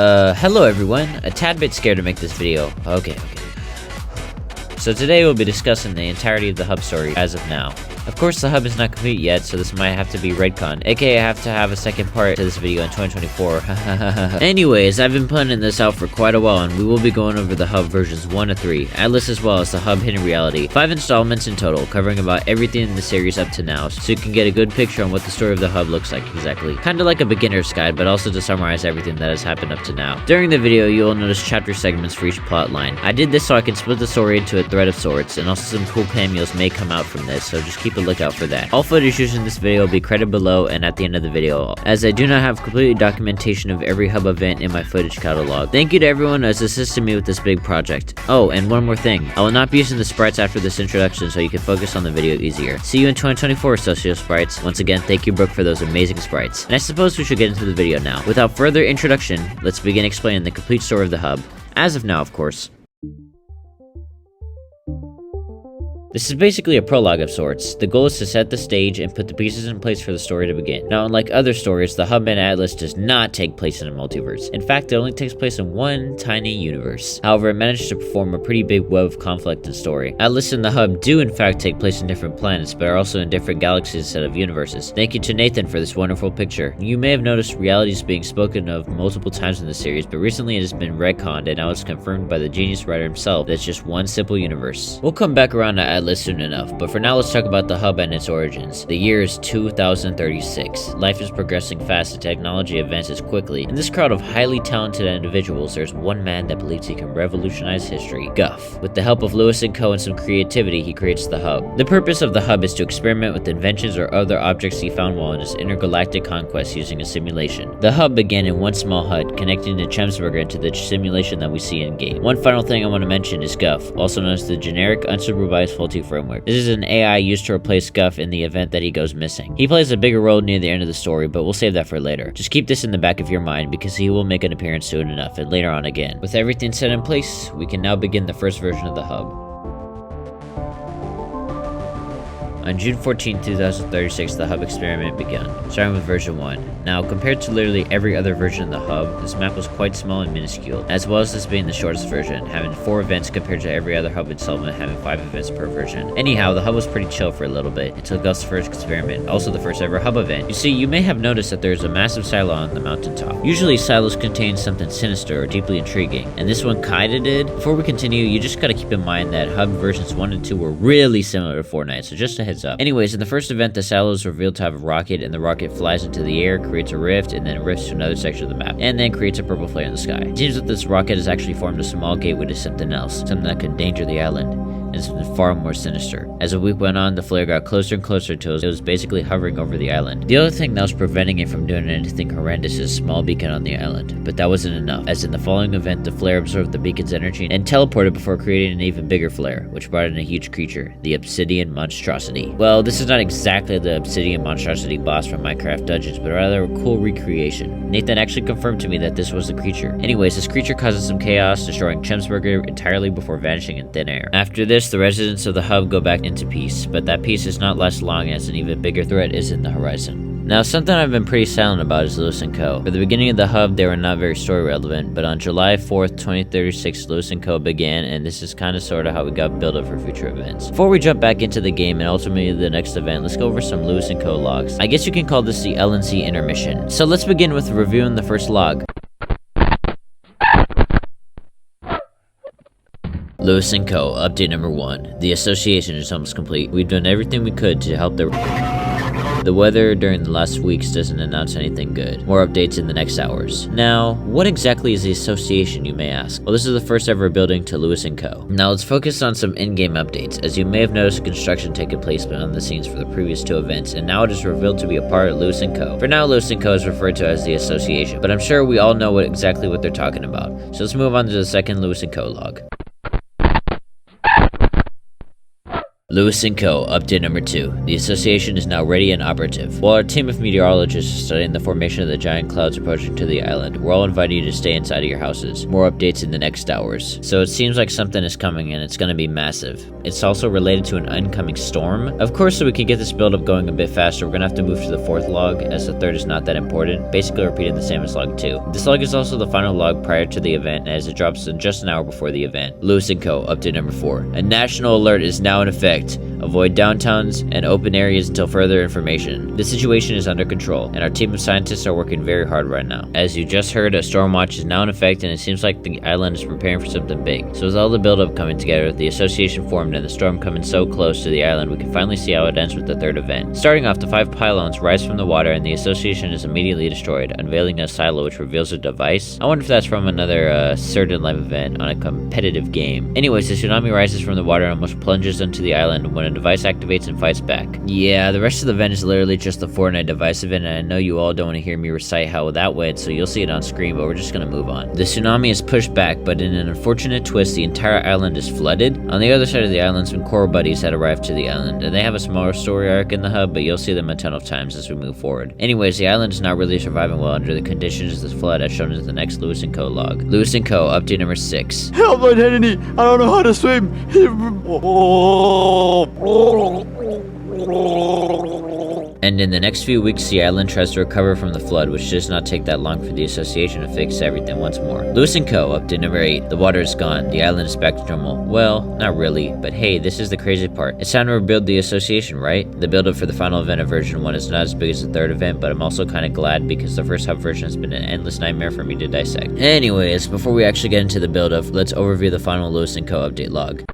Hello everyone. A tad bit scared to make this video. Okay. So today we'll be discussing the entirety of the hub story as of now. Of course, the hub is not complete yet, so this might have to be Redcon, aka I have to have a second part to this video in 2024. Anyways, I've been planning this out for quite a while, and we will be going over the hub versions 1 to 3, Atlas as well as the hub Hidden Reality. 5 installments in total, covering about everything in the series up to now, so you can get a good picture on what the story of the hub looks like exactly. Kinda like a beginner's guide, but also to summarize everything that has happened up to now. During the video, you will notice chapter segments for each plot line. I did this so I can split the story into a thread of sorts, and also some cool cameos may come out from this, so just keep a lookout for that. All footage used in this video will be credited below and at the end of the video, as I do not have complete documentation of every hub event in my footage catalog. Thank you to everyone who has assisted me with this big project. Oh, and one more thing. I will not be using the sprites after this introduction so you can focus on the video easier. See you in 2024, Socio Sprites. Once again, thank you, Brook, for those amazing sprites. And I suppose we should get into the video now. Without further introduction, let's begin explaining the complete story of the hub. As of now, of course. This is basically a prologue of sorts. The goal is to set the stage and put the pieces in place for the story to begin. Now, unlike other stories, the hub in Atlas does not take place in a multiverse. In fact, it only takes place in one tiny universe. However, it managed to perform a pretty big web of conflict and story. Atlas and the hub do in fact take place in different planets, but are also in different galaxies instead of universes. Thank you to Nathan for this wonderful picture. You may have noticed realities being spoken of multiple times in the series, but recently it has been retconned and now it's confirmed by the genius writer himself that it's just one simple universe. We'll come back around to Atlas soon enough, but for now let's talk about the hub and its origins. The year is 2036. Life is progressing fast and technology advances quickly. In this crowd of highly talented individuals, there's one man that believes he can revolutionize history, Guff. With the help of Lois Co and some creativity, he creates the hub. The purpose of the hub is to experiment with inventions or other objects he found while in his intergalactic conquest using a simulation. The hub began in one small hut, connecting the Chemsburger into the simulation that we see in game. One final thing I want to mention is Guff, also known as the generic unsupervised faulty framework. This is an AI used to replace Guff in the event that he goes missing. He plays a bigger role near the end of the story, but we'll save that for later. Just keep this in the back of your mind because he will make an appearance soon enough and later on again. With everything set in place, we can now begin the first version of the hub. On June 14, 2036, the hub experiment began, starting with version 1. Now, compared to literally every other version of the hub, this map was quite small and minuscule, as well as this being the shortest version, having 4 events compared to every other hub installment having 5 events per version. Anyhow, the hub was pretty chill for a little bit, until Guff's first experiment, also the first ever hub event. You see, you may have noticed that there is a massive silo on the mountaintop. Usually silos contain something sinister or deeply intriguing, and this one kinda did. Before we continue, you just gotta keep in mind that hub versions 1 and 2 were really similar to Fortnite, so just a heads up. Anyways, in the first event, the silo is revealed to have a rocket, and the rocket flies into the air, creates a rift, and then rifts to another section of the map, and then creates a purple flare in the sky. It seems that this rocket has actually formed a small gateway to something else, something that could endanger the island, and something far more sinister. As the week went on, the flare got closer and closer till it was basically hovering over the island. The other thing that was preventing it from doing anything horrendous is a small beacon on the island, but that wasn't enough, as in the following event, the flare absorbed the beacon's energy and teleported before creating an even bigger flare, which brought in a huge creature, the Obsidian Monstrosity. Well, this is not exactly the Obsidian Monstrosity boss from Minecraft Dungeons, but rather a cool recreation. Nathan actually confirmed to me that this was the creature. Anyways, this creature causes some chaos, destroying Chemsburger entirely before vanishing in thin air. After this, the residents of the hub go back into peace, but that peace does not last long as an even bigger threat is in the horizon. Now, something I've been pretty silent about is Lois Co. For the beginning of the hub, they were not very story relevant, but on July 4th, 2036, Lois Co began, and this is kinda sorta how we got built up for future events. Before we jump back into the game and ultimately the next event, let's go over some Lois Co logs. I guess you can call this the LNC intermission. So let's begin with reviewing the first log. Lois Co. Update number 1. The association is almost complete. We've done everything we could to help the weather during the last weeks doesn't announce anything good. More updates in the next hours. Now, what exactly is the association, you may ask? Well, this is the first ever building to Lois Co. Now let's focus on some in-game updates, as you may have noticed construction taking place behind the scenes for the previous 2 events, and now it is revealed to be a part of Lois Co. For now, Lois Co is referred to as the association, but I'm sure we all know exactly what they're talking about. So let's move on to the second Lois Co log. Lois Co. Update number 2. The association is now ready and operative. While our team of meteorologists is studying the formation of the giant clouds approaching to the island, we're all inviting you to stay inside of your houses. More updates in the next hours. So it seems like something is coming and it's gonna be massive. It's also related to an incoming storm. Of course, so we can get this build-up going a bit faster, we're gonna have to move to the 4th log, as the 3rd is not that important, basically repeating the same as log 2. This log is also the final log prior to the event, as it drops in just an hour before the event. Lois Co. Update number 4. A national alert is now in effect. Avoid downtowns and open areas until further information. The situation is under control, and our team of scientists are working very hard right now. As you just heard, a storm watch is now in effect, and it seems like the island is preparing for something big. So with all the buildup coming together, the association formed, and the storm coming so close to the island, we can finally see how it ends with the 3rd event. Starting off, the 5 pylons rise from the water, and the association is immediately destroyed, unveiling a silo which reveals a device. I wonder if that's from another certain live event on a competitive game. Anyways, the tsunami rises from the water and almost plunges into the island when a device activates and fights back. Yeah, the rest of the event is literally just the Fortnite device event, and I know you all don't want to hear me recite how that went, so you'll see it on screen, but we're just gonna move on. The tsunami is pushed back, but in an unfortunate twist, the entire island is flooded. On the other side of the island, some core buddies had arrived to the island, and they have a smaller story arc in the hub, but you'll see them a ton of times as we move forward. Anyways, the island is not really surviving well under the conditions of this flood, as shown in the next Lois Co. log. Lois Co. Update number 6. Help, Nathanity! I don't know how to swim! And in the next few weeks, the island tries to recover from the flood, which does not take that long for the association to fix everything once more. Lois Co. Update number 8. The water is gone. The island is back to normal. Well, not really, but hey, this is the crazy part. It's time to rebuild the association, right? The build-up for the final event of version 1 is not as big as the 3rd event, but I'm also kind of glad because the first hub version has been an endless nightmare for me to dissect. Anyways, before we actually get into the build-up, let's overview the final Lois Co. update log.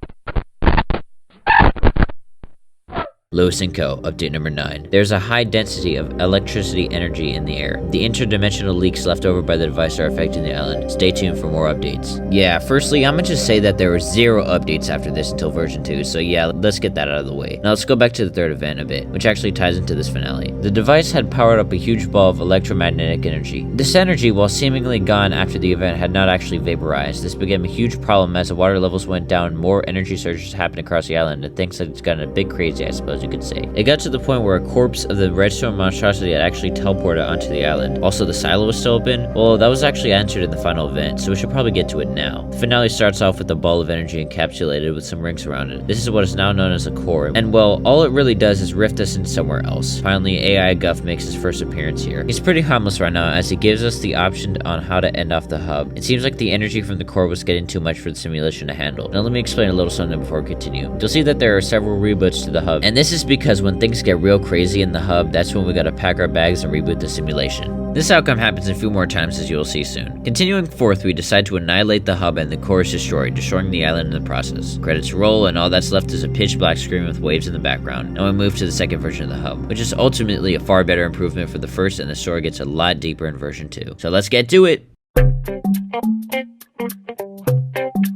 Lois Co. Update number 9. There's a high density of electricity energy in the air. The interdimensional leaks left over by the device are affecting the island. Stay tuned for more updates. Yeah, firstly, I'm gonna just say that there were 0 updates after this until version 2, so yeah, let's get that out of the way. Now let's go back to the 3rd event a bit, which actually ties into this finale. The device had powered up a huge ball of electromagnetic energy. This energy, while seemingly gone after the event, had not actually vaporized. This became a huge problem as the water levels went down, more energy surges happened across the island, and things had gotten a bit crazy, I suppose you could say. It got to the point where a corpse of the redstone monstrosity had actually teleported onto the island. Also, the silo was still open. Well, that was actually answered in the final event, so we should probably get to it now. The finale starts off with a ball of energy encapsulated with some rings around it. This is what is now known as a core, and well, all it really does is rift us into somewhere else. Finally, AI Guff makes his first appearance here. He's pretty harmless right now, as he gives us the option on how to end off the hub. It seems like the energy from the core was getting too much for the simulation to handle. Now let me explain a little something before we continue. You'll see that there are several reboots to the hub, and this is because when things get real crazy in the hub, that's when we gotta pack our bags and reboot the simulation. This outcome happens a few more times, as you will see soon. Continuing forth, we decide to annihilate the hub and the core is destroyed, destroying the island in the process. Credits roll, and all that's left is a pitch black screen with waves in the background. Now we move to the 2nd version of the hub, which is ultimately a far better improvement for the first, and the story gets a lot deeper in version 2. So let's get to it!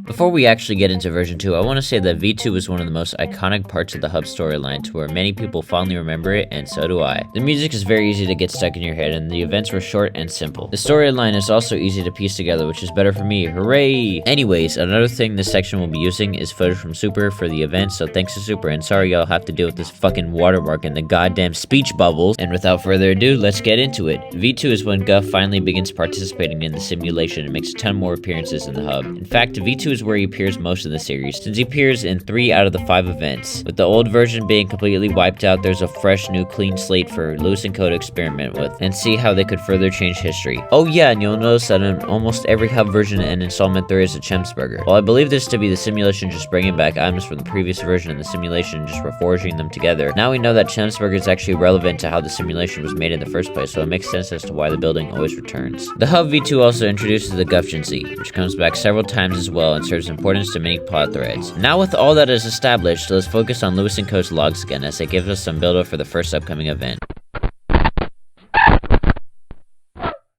Before we actually get into version 2, I want to say that V2 is one of the most iconic parts of the hub storyline, to where many people fondly remember it, and so do I. The music is very easy to get stuck in your head, and the events were short and simple. The storyline is also easy to piece together, which is better for me, hooray! Anyways, another thing this section will be using is footage from Super for the event, so thanks to Super, and sorry y'all have to deal with this fucking watermark and the goddamn speech bubbles. And without further ado, let's get into it. V2 is when Guff finally begins participating in the simulation and makes a ton more appearances in the hub. In fact, V2 is where he appears most of the series, since he appears in 3 out of the 5 events. With the old version being completely wiped out, there's a fresh, new, clean slate for Lois Co to experiment with, and see how they could further change history. Oh yeah, and you'll notice that in almost every hub version and installment there is a Chemsburger. While I believe this to be the simulation just bringing back items from the previous version and the simulation just reforging them together, now we know that Chemsburger is actually relevant to how the simulation was made in the first place, so it makes sense as to why the building always returns. The hub V2 also introduces the Guff Agency, which comes back several times as well and serves importance to many plot threads. Now with all that is established, let's focus on Lois Co's logs again, as it gives us some build-up for the first upcoming event.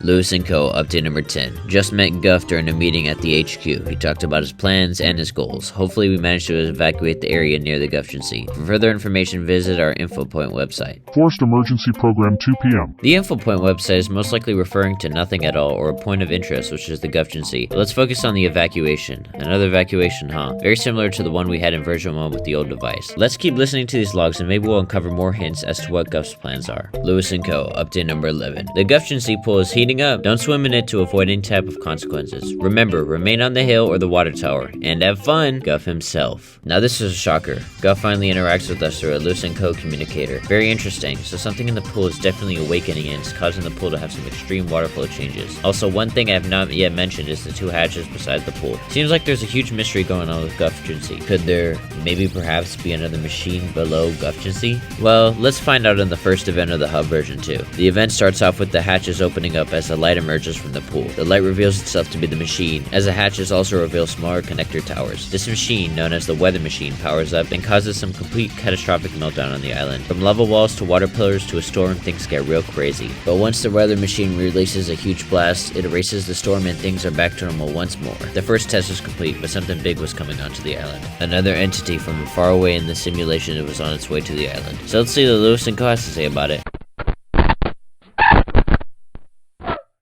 Lois Co. Update number 10. Just met Guff during a meeting at the HQ. He talked about his plans and his goals. Hopefully we managed to evacuate the area near the Guffgency. For further information, visit our info point website. Forced emergency program 2 p.m. The info point website is most likely referring to nothing at all or a point of interest, which is the Guffgency. But let's focus on the evacuation. Another evacuation, huh? Very similar to the one we had in version 1 with the old device. Let's keep listening to these logs and maybe we'll uncover more hints as to what Guff's plans are. Lois Co. Update number 11. The Guffgency pool is heating up. Don't swim in it to avoid any type of consequences. Remember, remain on the hill or the water tower. And have fun, Guff himself. Now this is a shocker. Guff finally interacts with us through a Lois Co. communicator. Very interesting. So something in the pool is definitely awakening and it's causing the pool to have some extreme water flow changes. Also, one thing I have not yet mentioned is the 2 hatches beside the pool. Seems like there's a huge mystery going on with Guffgency. Could there maybe perhaps be another machine below Guffgency? Well, let's find out in the first event of the hub version 2. The event starts off with the hatches opening up as the light emerges from the pool. The light reveals itself to be the machine, as the hatches also reveal smaller connector towers. This machine, known as the weather machine, powers up and causes some complete catastrophic meltdown on the island. From lava walls to water pillars to a storm, things get real crazy. But once the weather machine releases a huge blast, it erases the storm and things are back to normal once more. The first test was complete, but something big was coming onto the island. Another entity from far away in the simulation was on its way to the island. So let's see what Lois Co. has to say about it.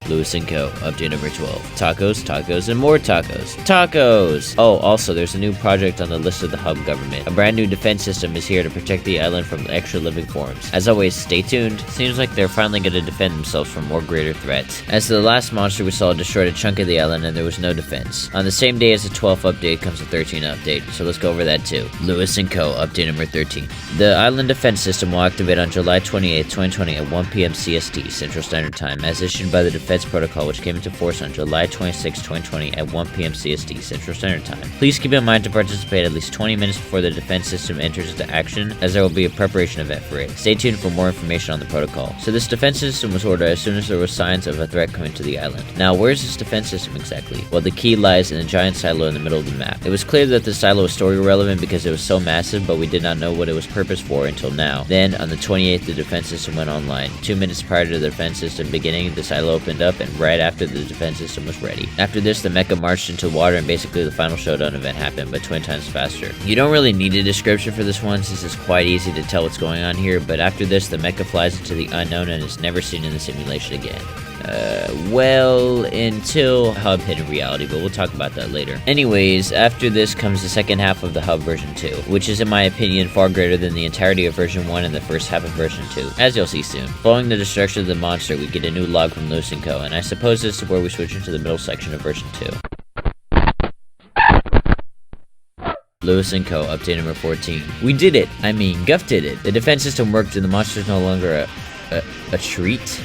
Lois Co. Update number 12. Tacos, tacos, and more tacos. Tacos! Oh, also, there's a new project on the list of the hub government. A brand new defense system is here to protect the island from extra living forms. As always, stay tuned. Seems like they're finally going to defend themselves from more greater threats. As the last monster we saw destroyed a chunk of the island and there was no defense. On the same day as the 12th update comes the 13th update, so let's go over that too. Lois Co. Update number 13. The island defense system will activate on July 28, 2020 at 1 p.m. CST, Central Standard Time, as issued by the Defense Protocol, which came into force on July 26, 2020 at 1 p.m. CST, Central Standard Time. Please keep in mind to participate at least 20 minutes before the defense system enters into action, as there will be a preparation event for it. Stay tuned for more information on the protocol. So this defense system was ordered as soon as there were signs of a threat coming to the island. Now, where is this defense system exactly? Well, the key lies in a giant silo in the middle of the map. It was clear that the silo was story relevant because it was so massive, but we did not know what it was purposed for until now. Then, on the 28th, the defense system went online. 2 minutes prior to the defense system beginning, the silo opened up, and right after the defense system was ready. After this, the mecha marched into water and basically the final showdown event happened, but 20 times faster. You don't really need a description for this one since it's quite easy to tell what's going on here, but after this, the mecha flies into the unknown and is never seen in the simulation again. Well, until hub hit in reality, but we'll talk about that later. Anyways, after this comes the second half of the hub version 2, which is in my opinion far greater than the entirety of version 1 and the first half of version 2, as you'll see soon. Following the destruction of the monster, we get a new log from Lois Co, and I suppose this is where we switch into the middle section of version 2. Lois Co. Update number 14. We did it! I mean, Guff did it! The defense system worked and the monster's no longer a treat?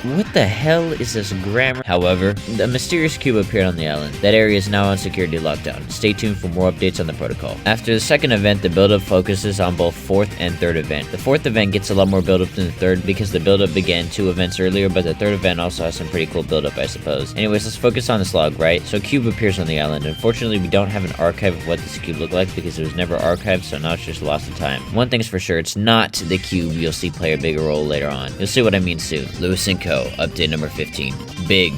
What the hell is this grammar? However, a mysterious cube appeared on the island. That area is now on security lockdown. Stay tuned for more updates on the protocol. After the second event, the build-up focuses on both fourth and third event. The fourth event gets a lot more build-up than the third because the build-up began 2 events earlier, but the third event also has some pretty cool build-up, I suppose. Anyways, let's focus on this log, right? So cube appears on the island. Unfortunately, we don't have an archive of what this cube looked like because it was never archived, so now it's just lost in time. One thing's for sure, it's not the cube you'll see play a bigger role later on. You'll see what I mean soon. Lois Co. Update number 15. Big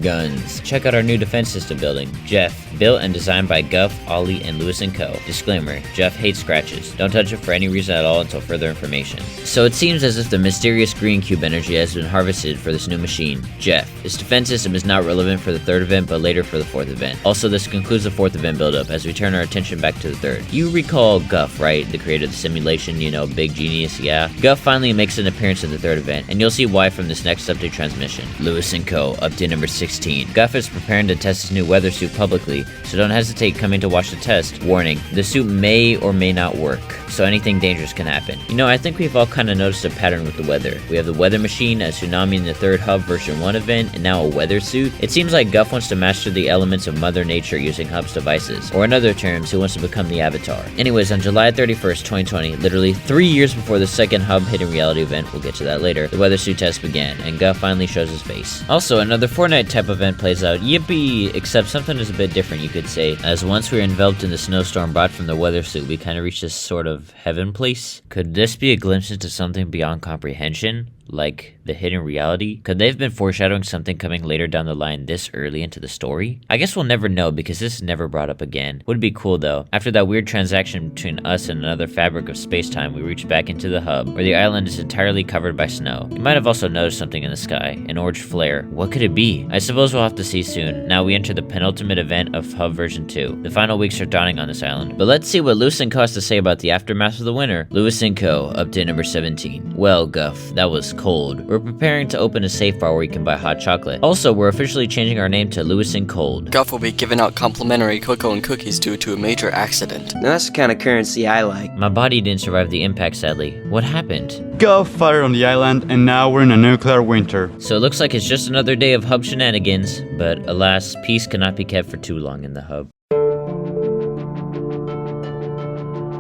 guns. Check out our new defense system building, Jeff. Built and designed by Guff, Ollie, and Lois Co. Disclaimer, Jeff hates scratches. Don't touch it for any reason at all until further information. So it seems as if the mysterious green cube energy has been harvested for this new machine, Jeff. This defense system is not relevant for the third event, but later for the fourth event. Also, this concludes the fourth event buildup as we turn our attention back to the third. You recall Guff, right? The creator of the simulation, you know, big genius, yeah? Guff finally makes an appearance in the third event, and you'll see why from this next update transmission. Lois Co. Update number 16. Guff is preparing to test his new weather suit publicly, so don't hesitate coming to watch the test. Warning, the suit may or may not work, so anything dangerous can happen. You know, I think we've all kind of noticed a pattern with the weather. We have the weather machine, a tsunami in the third hub version 1 event, and now a weather suit. It seems like Guff wants to master the elements of Mother Nature using hub's devices, or in other terms, he wants to become the Avatar. Anyways, on July 31st, 2020, literally 3 years before the second hub hidden reality event, we'll get to that later, the weather suit test began, and Guff finally shows his face. Also, another Fortnite type event plays out, yippee, except something is a bit different, you could say, as once we were enveloped in the snowstorm brought from the weather suit, we kind of reached this sort of heaven place. Could this be a glimpse into something beyond comprehension? like the hidden reality? Could they have been foreshadowing something coming later down the line this early into the story? I guess we'll never know because this is never brought up again. Would be cool though. After that weird transaction between us and another fabric of space-time, we reach back into the hub, where the island is entirely covered by snow. You might have also noticed something in the sky, an orange flare. What could it be? I suppose we'll have to see soon. Now we enter the penultimate event of Hub version 2. The final weeks are dawning on this island. But let's see what Lois Co has to say about the aftermath of the winter. Lois Co, update number 17. Well, Guff, that was cold. We're preparing to open a safe bar where you can buy hot chocolate. Also, we're officially changing our name to Lois Cold. Guff will be giving out complimentary cocoa and cookies due to a major accident. Now that's the kind of currency I like. My body didn't survive the impact, sadly. What happened? Guff fired on the island, and now we're in a nuclear winter. So it looks like it's just another day of hub shenanigans, but alas, peace cannot be kept for too long in the hub.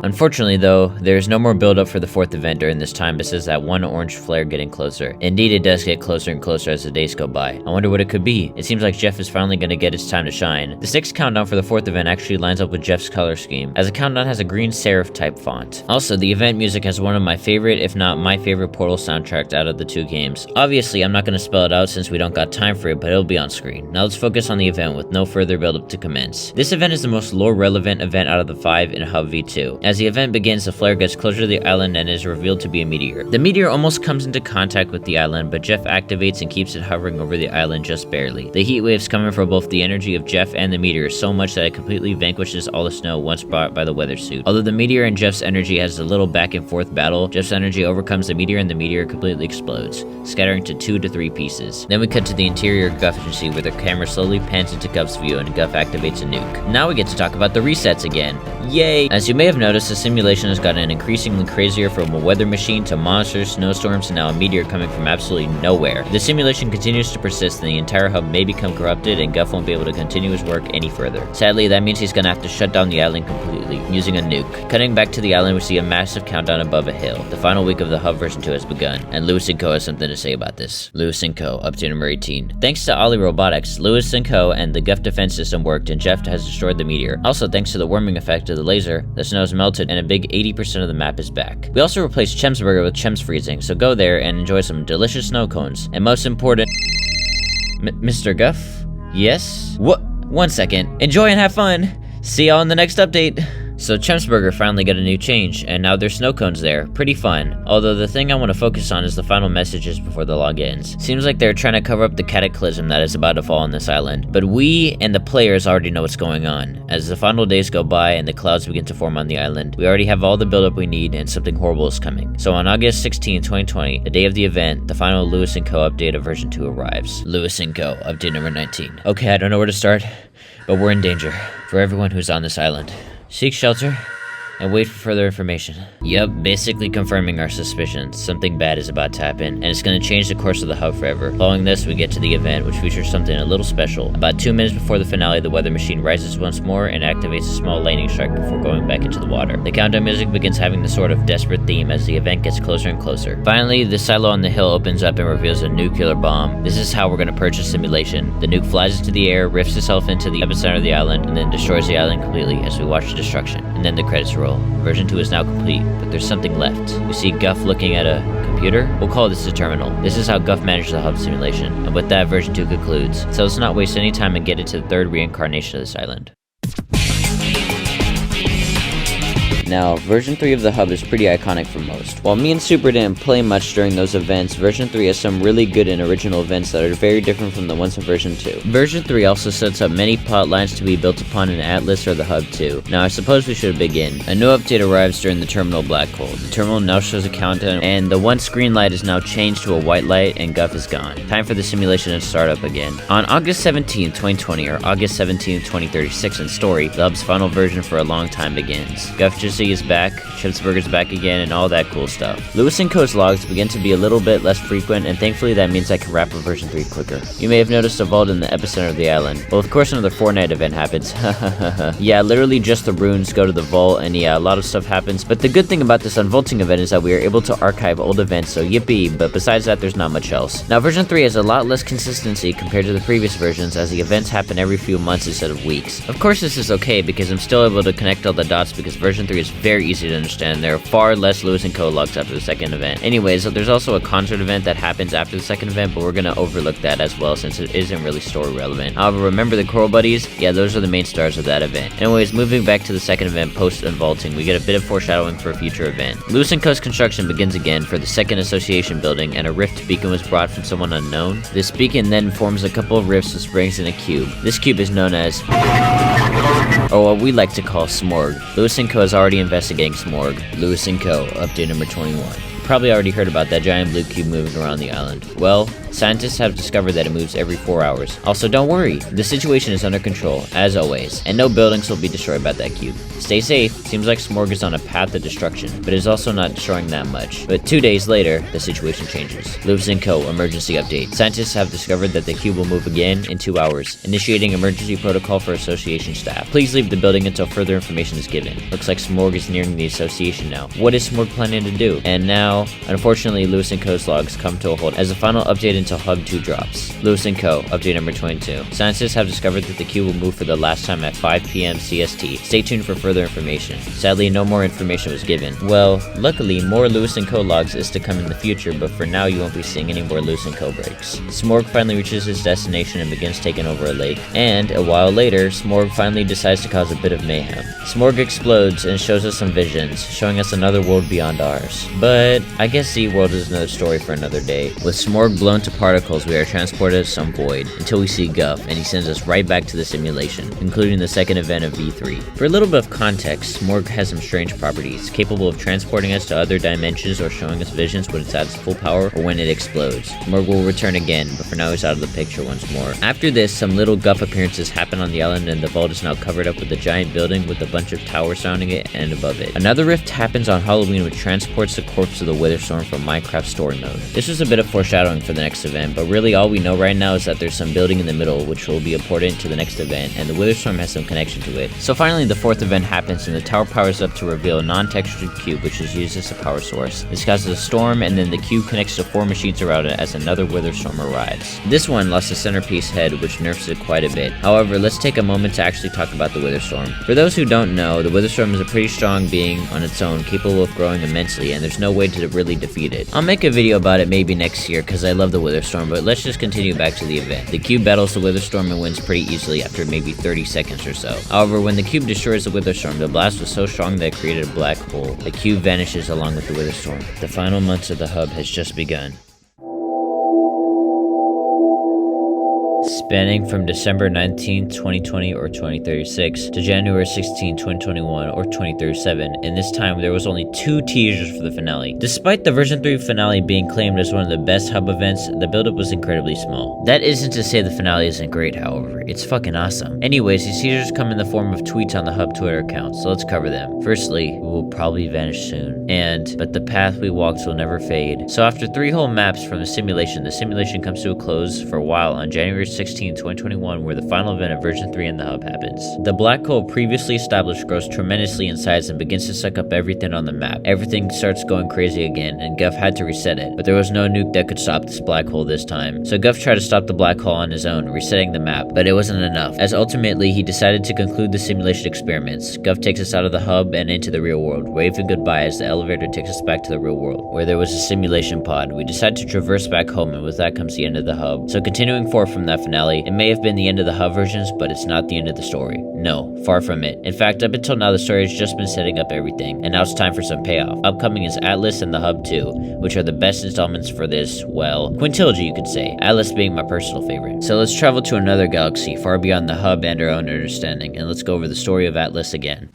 Unfortunately though, there is no more build-up for the 4th event during this time besides that one orange flare getting closer. Indeed, it does get closer and closer as the days go by. I wonder what it could be. It seems like Jeff is finally going to get its time to shine. The 6th countdown for the 4th event actually lines up with Jeff's color scheme, as the countdown has a green serif type font. Also, the event music has one of my favorite, if not my favorite Portal soundtracks out of the 2 games. Obviously, I'm not going to spell it out since we don't got time for it, but it'll be on screen. Now let's focus on the event with no further build-up to commence. This event is the most lore-relevant event out of the 5 in Hub V2. As the event begins, the flare gets closer to the island and is revealed to be a meteor. The meteor almost comes into contact with the island, but Jeff activates and keeps it hovering over the island just barely. The heat waves coming from both the energy of Jeff and the meteor is so much that it completely vanquishes all the snow once brought by the weather suit. Although the meteor and Jeff's energy has a little back and forth battle, Jeff's energy overcomes the meteor and the meteor completely explodes, scattering to 2 to 3 pieces. Then we cut to the interior of Guff agency where the camera slowly pans into Guff's view and Guff activates a nuke. Now we get to talk about the resets again. Yay! As you may have noticed, the simulation has gotten increasingly crazier from a weather machine to monsters, snowstorms, and now a meteor coming from absolutely nowhere. If the simulation continues to persist, then the entire hub may become corrupted and Guff won't be able to continue his work any further. Sadly, that means he's gonna have to shut down the island completely, using a nuke. Cutting back to the island, we see a massive countdown above a hill. The final week of the hub version 2 has begun, and Lois Co has something to say about this. Lois Co, update number 18. Thanks to Ollie Robotics, Lois Co and the Guff defense system worked and Jeff has destroyed the meteor. Also, thanks to the warming effect of the laser, the snow has melted and a big 80% of the map is back. We also replaced Chemsburger with Chems Freezing, so go there and enjoy some delicious snow cones. And most important, Mr. Guff? Yes? What? 1 second. Enjoy and have fun. See y'all in the next update. So Chemsburger finally got a new change, and now there's snow cones there. Pretty fun. Although the thing I want to focus on is the final messages before the log ends. Seems like they're trying to cover up the cataclysm that is about to fall on this island. But we and the players already know what's going on. As the final days go by and the clouds begin to form on the island, we already have all the buildup we need and something horrible is coming. So on August 16, 2020, the day of the event, the final Lois Co update of version 2 arrives. Lois Co, update number 19. Okay, I don't know where to start, but we're in danger. For everyone who's on this island. Seek shelter and wait for further information. Yup, basically confirming our suspicions. Something bad is about to happen, and it's gonna change the course of the hub forever. Following this, we get to the event, which features something a little special. About 2 minutes before the finale, the weather machine rises once more and activates a small lightning strike before going back into the water. The countdown music begins having the sort of desperate theme as the event gets closer and closer. Finally, the silo on the hill opens up and reveals a nuclear bomb. This is how we're gonna purchase simulation. The nuke flies into the air, rifts itself into the epicenter of the island, and then destroys the island completely as we watch the destruction. And then the credits roll. Version 2 is now complete, but there's something left. We see Guff looking at a computer? We'll call this a terminal. This is how Guff managed the hub simulation, and with that, version 2 concludes. So let's not waste any time and get into the 3rd reincarnation of this island. Now, version 3 of the hub is pretty iconic for most. While me and Super didn't play much during those events, version 3 has some really good and original events that are very different from the ones in version 2. Version 3 also sets up many plot lines to be built upon in Atlas or the hub too. Now I suppose we should begin. A new update arrives during the terminal black hole. The terminal now shows a countdown, and the one screen light is now changed to a white light and Guff is gone. Time for the simulation to start up again. On August 17, 2020 or August 17, 2036 in story, the hub's final version for a long time begins. Guff just is back, Chipsburger's back again, and all that cool stuff. Lois Co's logs begin to be a little bit less frequent, and thankfully that means I can wrap up version 3 quicker. You may have noticed a vault in the epicenter of the island. Well, of course another Fortnite event happens. Yeah, literally just the runes go to the vault, and yeah, a lot of stuff happens, but the good thing about this unvaulting event is that we are able to archive old events, so yippee, but besides that, there's not much else. Now, version 3 has a lot less consistency compared to the previous versions, as the events happen every few months instead of weeks. Of course, this is okay, because I'm still able to connect all the dots because version 3 is is very easy to understand. There are far less Lois Co logs after the second event. Anyways, there's also a concert event that happens after the second event, but we're gonna overlook that as well since it isn't really story relevant. However, remember the Coral Buddies? Yeah, those are the main stars of that event. Anyways, moving back to the second event post unvaulting, we get a bit of foreshadowing for a future event. Lois Co's construction begins again for the second association building, and a rift beacon was brought from someone unknown. This beacon then forms a couple of rifts with springs in a cube. This cube is known as, or what we like to call Smorg. Lois Co is already investigating Smorg. Lois Co, update number 21. Probably already heard about that giant blue cube moving around the island. Well, scientists have discovered that it moves every 4 hours. Also, don't worry, the situation is under control, as always, and no buildings will be destroyed by that cube. Stay safe. Seems like Smorg is on a path of destruction, but is also not destroying that much. But 2 days later, the situation changes. Lois Co, emergency update. Scientists have discovered that the cube will move again in 2 hours, initiating emergency protocol for association staff. Please leave the building until further information is given. Looks like Smorg is nearing the association now. What is Smorg planning to do? And now, unfortunately, Lois Co's logs come to a halt as a final update until Hub 2 drops. Lois Co, update number 22. Scientists have discovered that the cube will move for the last time at 5 PM CST. Stay tuned for further information. Sadly, no more information was given. Well, luckily, more Lois Co logs is to come in the future, but for now you won't be seeing any more Lois Co breaks. Smorg finally reaches his destination and begins taking over a lake. And, a while later, Smorg finally decides to cause a bit of mayhem. Smorg explodes and shows us some visions, showing us another world beyond ours. But I guess SeaWorld is another story for another day. With Smorg blown to particles, we are transported to some void, until we see Guff, and he sends us right back to the simulation, including the second event of V3. For a little bit of context, Smorg has some strange properties, capable of transporting us to other dimensions or showing us visions when it's at its full power or when it explodes. Smorg will return again, but for now he's out of the picture once more. After this, some little Guff appearances happen on the island, and the vault is now covered up with a giant building with a bunch of towers surrounding it and above it. Another rift happens on Halloween, which transports the corpse of the Witherstorm from Minecraft story mode. This was a bit of foreshadowing for the next event, but really all we know right now is that there's some building in the middle which will be important to the next event, and the Witherstorm has some connection to it. So finally the fourth event happens, and the tower powers up to reveal a non-textured cube which is used as a power source. This causes a storm, and then the cube connects to 4 machines around it as another Witherstorm arrives. This one lost a centerpiece head which nerfs it quite a bit. However, let's take a moment to actually talk about the Witherstorm. For those who don't know, the Witherstorm is a pretty strong being on its own, capable of growing immensely, and there's no way to really defeat it. I'll make a video about it maybe next year because I love the Witherstorm, but let's just continue back to the event. The cube battles the Witherstorm and wins pretty easily after maybe 30 seconds or so. However, when the cube destroys the Witherstorm, the blast was so strong that it created a black hole. The cube vanishes along with the Witherstorm. The final months of the hub has just begun. Spanning from December 19, 2020 or 2036 to January 16, 2021 or 2037. In this time, there was only 2 teasers for the finale. Despite the version 3 finale being claimed as one of the best hub events, the buildup was incredibly small. That isn't to say the finale isn't great, however. It's fucking awesome. Anyways, these teasers come in the form of tweets on the hub Twitter account, so let's cover them. Firstly, we will probably vanish soon. But the path we walked will never fade. So after 3 whole maps from the simulation comes to a close for a while on January 16, 2021, where the final event of version 3 in the hub happens. The black hole previously established grows tremendously in size and begins to suck up everything on the map. Everything starts going crazy again, and Guff had to reset it, but there was no nuke that could stop this black hole this time. So Guff tried to stop the black hole on his own, resetting the map, but it wasn't enough, as ultimately he decided to conclude the simulation experiments. Guff takes us out of the hub and into the real world, waving goodbye as the elevator takes us back to the real world, where there was a simulation pod. We decide to traverse back home, and with that comes the end of the hub. So continuing forward from that finale, it may have been the end of the hub versions, but it's not the end of the story. No, far from it. In fact, up until now the story has just been setting up everything, and now it's time for some payoff. Upcoming is Atlas and the Hub 2, which are the best installments for this, well, quintilogy you could say, Atlas being my personal favorite. So let's travel to another galaxy, far beyond the hub and our own understanding, and let's go over the story of Atlas again.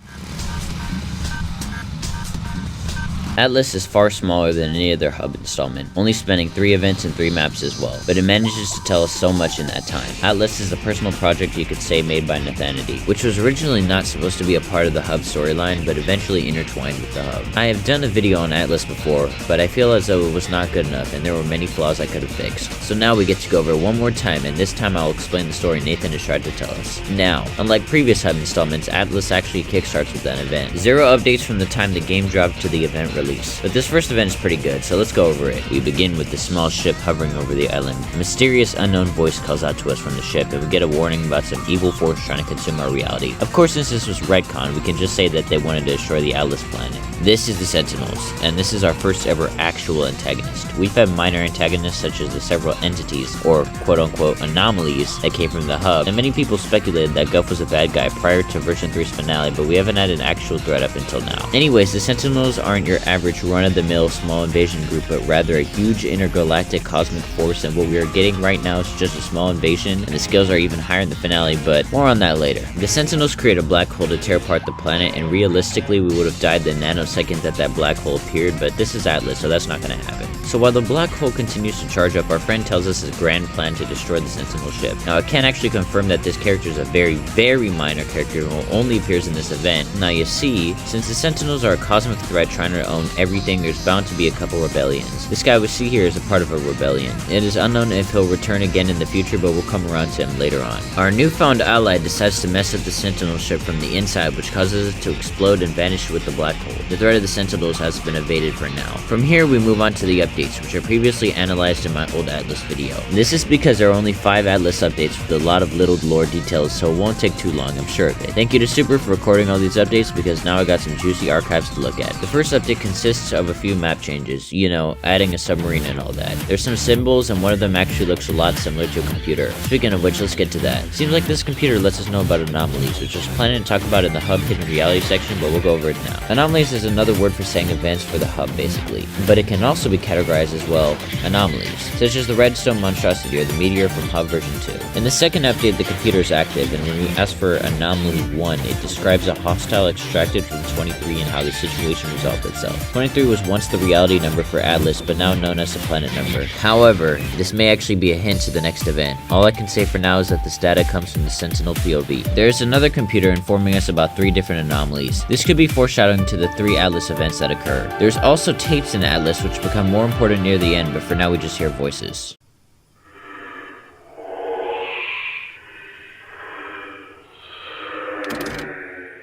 Atlas is far smaller than any other hub installment, only spanning 3 events and 3 maps as well, but it manages to tell us so much in that time. Atlas is a personal project you could say made by Nathanity, which was originally not supposed to be a part of the hub storyline, but eventually intertwined with the hub. I have done a video on Atlas before, but I feel as though it was not good enough and there were many flaws I could have fixed. So now we get to go over it one more time, and this time I'll explain the story Nathan has tried to tell us. Now, unlike previous hub installments, Atlas actually kickstarts with an event. 0 updates from the time the game dropped to the event release. release. But this first event is pretty good, so let's go over it. We begin with the small ship hovering over the island. A mysterious unknown voice calls out to us from the ship, and we get a warning about some evil force trying to consume our reality. Of course, since this was retcon, we can just say that they wanted to destroy the Atlas planet. This is the Sentinels, and this is our first ever actual antagonist. We've had minor antagonists such as the several entities, or quote-unquote anomalies, that came from the hub, and many people speculated that Guff was a bad guy prior to version 3's finale, but we haven't had an actual threat up until now. Anyways, the Sentinels aren't your average run-of-the-mill small invasion group, but rather a huge intergalactic cosmic force, and what we are getting right now is just a small invasion, and the scales are even higher in the finale, but more on that later. The Sentinels create a black hole to tear apart the planet, and realistically we would have died the nanosecond that black hole appeared, but this is Atlas, so that's not gonna happen. So while the black hole continues to charge up, our friend tells us his grand plan to destroy the Sentinel ship. Now I can't actually confirm that this character is a very minor character who only appears in this event. Now you see, since the Sentinels are a cosmic threat trying to own everything, there's bound to be a couple rebellions. This guy we see here is a part of a rebellion. It is unknown if he'll return again in the future, but we'll come around to him later on. Our newfound ally decides to mess up the Sentinel ship from the inside, which causes it to explode and vanish with the black hole. The threat of the Sentinels has been evaded for now. From here we move on to the updates, which are previously analyzed in my old Atlas video. This is because there are only 5 Atlas updates with a lot of little lore details, so it won't take too long, I'm sure of it. Thank you to Super for recording all these updates, because now I got some juicy archives to look at. The first update consists of a few map changes, you know, adding a submarine and all that. There's some symbols, and one of them actually looks a lot similar to a computer. Speaking of which, let's get to that. Seems like this computer lets us know about anomalies, which I was planning to talk about in the hub hidden reality section, but we'll go over it now. Anomalies is another word for saying events for the hub, basically, but it can also be categorized as well anomalies, such as the redstone monstrosity or the meteor from hub version 2. In the second update, the computer is active, and when we ask for anomaly 1, it describes a hostile extracted from 23 and how the situation resolved itself. 23 was once the reality number for Atlas, but now known as the planet number. However, this may actually be a hint to the next event. All I can say for now is that this data comes from the Sentinel POV. There is another computer informing us about 3 different anomalies. This could be foreshadowing to the 3 Atlas events that occur. There's also tapes in Atlas which become more important near the end, but for now we just hear voices.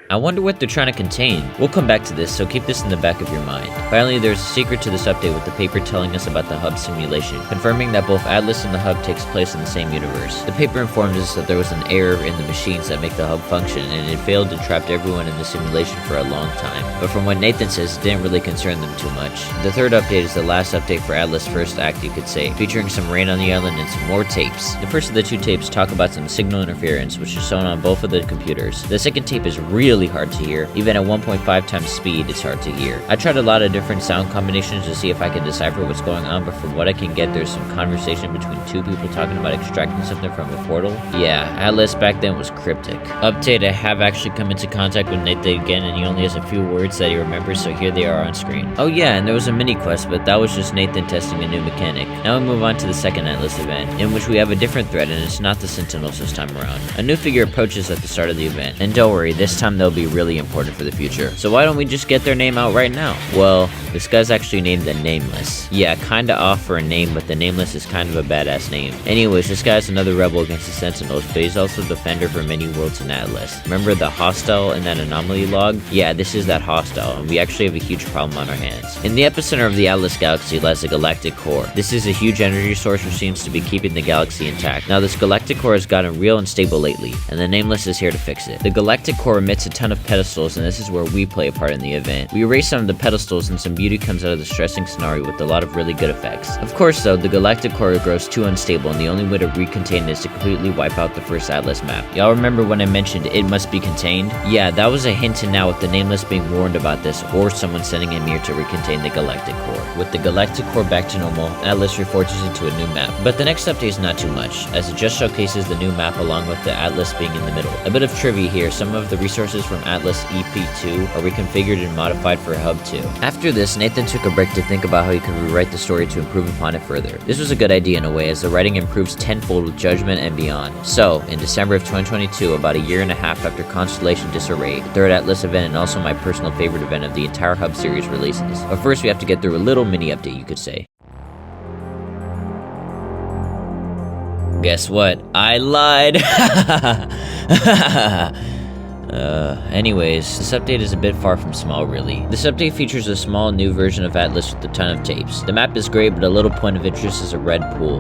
I wonder what they're trying to contain. We'll come back to this, so keep this in the back of your mind. Finally, there's a secret to this update with the paper telling us about the hub simulation, confirming that both Atlas and the hub takes place in the same universe. The paper informs us that there was an error in the machines that make the hub function, and it failed and trapped everyone in the simulation for a long time. But from what Nathan says, it didn't really concern them too much. The third update is the last update for Atlas' first act, you could say, featuring some rain on the island and some more tapes. The first of the 2 tapes talk about some signal interference, which is shown on both of the computers. The second tape is really hard to hear. Even at 1.5 times speed, it's hard to hear. I tried a lot of different sound combinations to see if I could decipher what's going on, but from what I can get, there's some conversation between 2 people talking about extracting something from a portal. Yeah, Atlas back then was cryptic. Update, I have actually come into contact with Nathan again, and he only has a few words that he remembers, so here they are on screen. Oh yeah, and there was a mini quest, but that was just Nathan testing a new mechanic. Now we move on to the second Atlas event, in which we have a different threat, and it's not the Sentinels this time around. A new figure approaches at the start of the event, and don't worry, this time they'll be really important for the future. So why don't we just get their name out right now? Well, this guy's actually named the Nameless. Yeah, kinda off for a name, but the Nameless is kind of a badass name. Anyways, this guy's another rebel against the Sentinels, but he's also defender for many worlds in Atlas. Remember the hostile in that anomaly log? Yeah, this is that hostile, and we actually have a huge problem on our hands. In the epicenter of the Atlas galaxy lies the galactic core. This is a huge energy source which seems to be keeping the galaxy intact. Now this galactic core has gotten real unstable lately, and the Nameless is here to fix it. The galactic core emits a ton of pedestals, and this is where we play a part in the event. We erase some of the pedestals, and some beauty comes out of the stressing scenario with a lot of really good effects. Of course though, the galactic core grows too unstable, and the only way to recontain it is to completely wipe out the first Atlas map. Y'all remember when I mentioned it must be contained? Yeah, that was a hint to now with the Nameless being warned about this, or someone sending him here to recontain the galactic core. With the galactic core back to normal, Atlas reforges into a new map. But the next update is not too much, as it just showcases the new map along with the Atlas being in the middle. A bit of trivia here, some of the resources from Atlas EP2 are reconfigured and modified for Hub 2. After this, Nathan took a break to think about how he could rewrite the story to improve upon it further. This was a good idea in a way, as the writing improves tenfold with Judgment and beyond. So, in December of 2022, about a year and a half after Constellation Disarray, the third Atlas event and also my personal favorite event of the entire Hub series releases. But first we have to get through a little mini update, you could say. Guess what? I lied! Anyways, this update is a bit far from small, really. This update features a small new version of Atlas with a ton of tapes. The map is great, but a little point of interest is a red pool.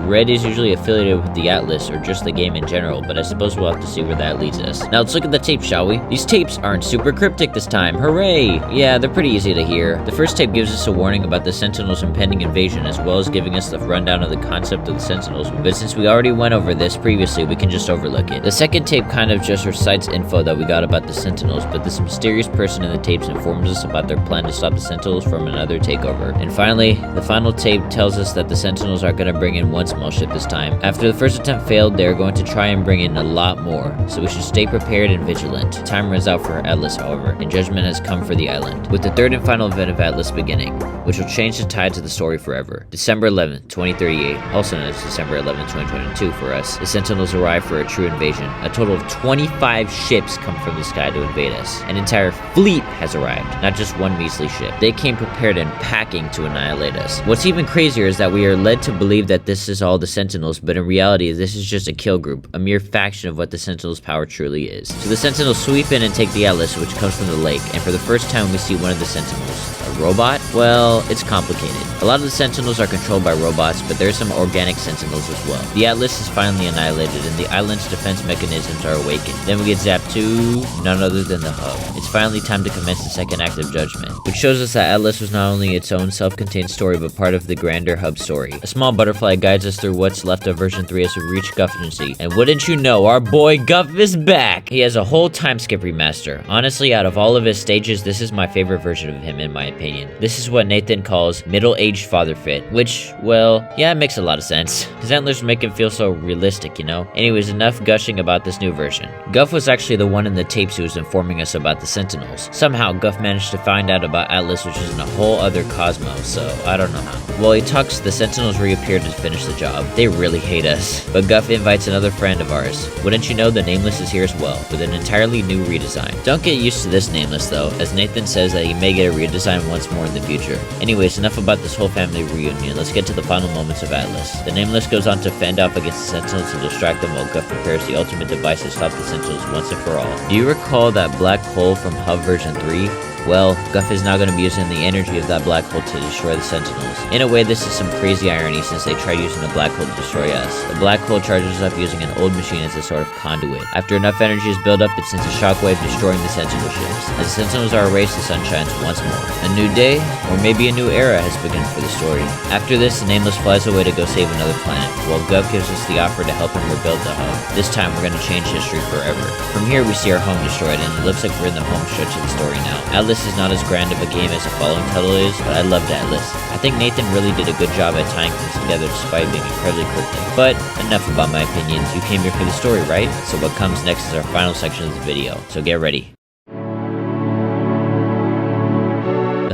Red is usually affiliated with the Atlas or just the game in general, but I suppose we'll have to see where that leads us. Now let's look at the tapes, shall we? These tapes aren't super cryptic this time, hooray! Yeah, they're pretty easy to hear. The first tape gives us a warning about the Sentinel's impending invasion, as well as giving us the rundown of the concept of the Sentinels, but since we already went over this previously, we can just overlook it. The second tape kind of just recites info that we got about the Sentinels, but this mysterious person in the tapes informs us about their plan to stop the Sentinels from another takeover. And finally, the final tape tells us that the Sentinels are going to bring in one small ship this time. After the first attempt failed, they are going to try and bring in a lot more, so we should stay prepared and vigilant. Time runs out for Atlas, however, and judgment has come for the island, with the third and final event of Atlas beginning, which will change the tides of the story forever. December 11th, 2038, also known as December 11th, 2022 for us, the Sentinels arrive for a true invasion. A total of 25 ships come from the sky to invade us. An entire fleet has arrived, not just one measly ship. They came prepared and packing to annihilate us. What's even crazier is that we are led to believe that this is all the Sentinels, but in reality, this is just a kill group, a mere faction of what the Sentinels' power truly is. So the Sentinels sweep in and take the Atlas, which comes from the lake, and for the first time we see one of the Sentinels. A robot? Well, it's complicated. A lot of the Sentinels are controlled by robots, but there are some organic Sentinels as well. The Atlas is finally annihilated, and the island's defense mechanisms are awakened. Then we get zapped to none other than the hub. It's finally time to commence the second act of Judgment, which shows us that Atlas was not only its own self-contained story, but part of the grander hub story. A small butterfly guides us through what's left of version 3 as we reach Guff agency, and wouldn't you know, our boy Guff is back! He has a whole time skip remaster. Honestly, out of all of his stages, this is my favorite version of him in my opinion. This is what Nathan calls middle-aged father fit, which, well, yeah, it makes a lot of sense. His antlers make him feel so realistic, you know? Anyways, enough gushing about this new version. Guff was actually the one in the tapes who was informing us about the Sentinels. Somehow, Guff managed to find out about Atlas, which is in a whole other cosmos, so I don't know how. While he talks, the Sentinels reappear to finish the job. They really hate us. But Guff invites another friend of ours. Wouldn't you know, the Nameless is here as well, with an entirely new redesign. Don't get used to this Nameless though, as Nathan says that he may get a redesign once more in the future. Anyways, enough about this whole family reunion, let's get to the final moments of Atlas. The Nameless goes on to fend off against the Sentinels to distract them while Guff prepares the ultimate device to stop the Sentinels once and for all. Do you recall that black hole from Hub version 3? Well, Guff is now going to be using the energy of that black hole to destroy the Sentinels. In a way, this is some crazy irony since they tried using the black hole to destroy us. The black hole charges up using an old machine as a sort of conduit. After enough energy is built up, it sends a shockwave destroying the Sentinel ships. As the Sentinels are erased, the sun shines once more. A new day, or maybe a new era, has begun for the story. After this, the Nameless flies away to go save another planet, while Guff gives us the offer to help him rebuild the hub. This time, we're going to change history forever. From here, we see our home destroyed, and it looks like we're in the home stretch of the story now. Atlas is not as grand of a game as the following title is, but I loved Atlas. I think Nathan really did a good job at tying things together despite being incredibly cryptic. But enough about my opinions, you came here for the story, right? So what comes next is our final section of the video, so get ready.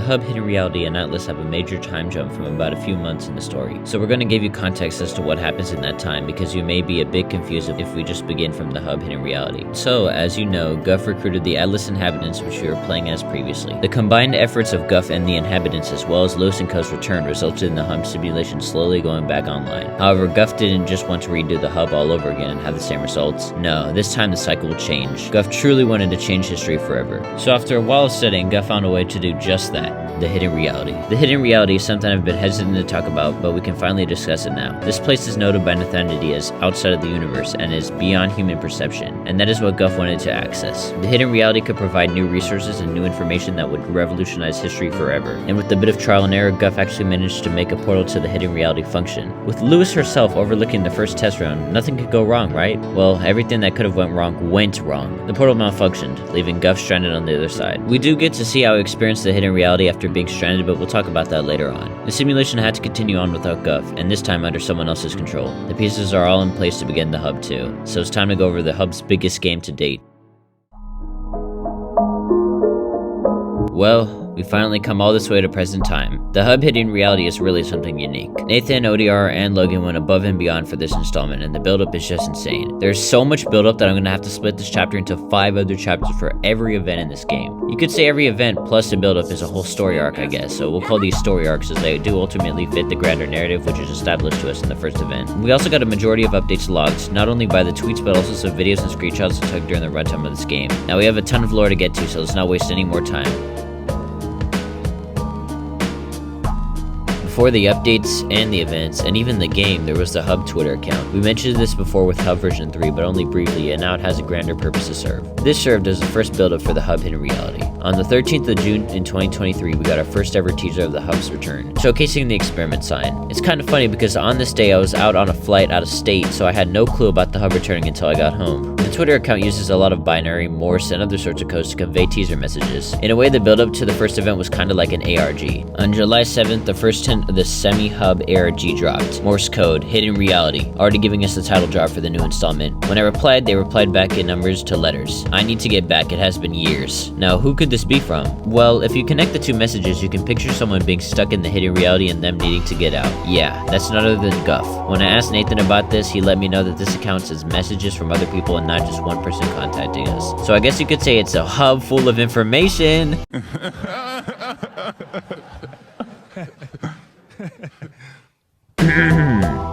Hub, Hidden Reality, and Atlas have a major time jump from about a few months in the story. So we're going to give you context as to what happens in that time, because you may be a bit confused if we just begin from the Hub, Hidden Reality. So, as you know, Guff recruited the Atlas inhabitants, which we were playing as previously. The combined efforts of Guff and the inhabitants, as well as Lois Co's return, resulted in the Hub simulation slowly going back online. However, Guff didn't just want to redo the Hub all over again and have the same results. No, this time the cycle will change. Guff truly wanted to change history forever. So after a while of studying, Guff found a way to do just that. The Hidden Reality. The Hidden Reality is something I've been hesitant to talk about, but we can finally discuss it now. This place is noted by Nathanity as outside of the universe and is beyond human perception, and that is what Guff wanted to access. The Hidden Reality could provide new resources and new information that would revolutionize history forever. And with a bit of trial and error, Guff actually managed to make a portal to the Hidden Reality function. With Lois herself overlooking the first test round, nothing could go wrong, right? Well, everything that could have went wrong went wrong. The portal malfunctioned, leaving Guff stranded on the other side. We do get to see how he experienced the Hidden Reality after being stranded, but we'll talk about that later on. The simulation had to continue on without Guff, and this time under someone else's control. The pieces are all in place to begin the Hub too, so it's time to go over the Hub's biggest game to date. Well, We finally come all this way to present time. The hub hidden reality is really something unique. Nathan, ODR, and Logan went above and beyond for this installment, and the build-up is just insane. There's so much build-up that I'm gonna have to split this chapter into 5 other chapters for every event in this game. You could say every event plus the build-up is a whole story arc, I guess, so we'll call these story arcs as they do ultimately fit the grander narrative which is established to us in the first event. We also got a majority of updates logged, not only by the tweets but also some videos and screenshots I took during the runtime of this game. Now we have a ton of lore to get to, so let's not waste any more time. Before the updates and the events, and even the game, there was the Hub Twitter account. We mentioned this before with Hub version 3, but only briefly, and now it has a grander purpose to serve. This served as the first build-up for the Hub Hidden Reality. On the 13th of June in 2023, we got our first ever teaser of the Hub's return, showcasing the experiment sign. It's kind of funny because on this day I was out on a flight out of state, so I had no clue about the Hub returning until I got home. The Twitter account uses a lot of binary, Morse, and other sorts of codes to convey teaser messages. In a way, the build-up to the first event was kind of like an ARG. On July 7th, the first hint of the semi-hub ARG dropped. Morse code, hidden reality, already giving us the title drop for the new installment. When I replied, they replied back in numbers to letters. I need to get back, it has been years. Now, who could this be from? Well, if you connect the two messages, you can picture someone being stuck in the hidden reality and them needing to get out. Yeah, that's none other than Guff. When I asked Nathan about this, he let me know that this account says messages from other people and not just one person contacting us. So I guess you could say it's a hub full of information.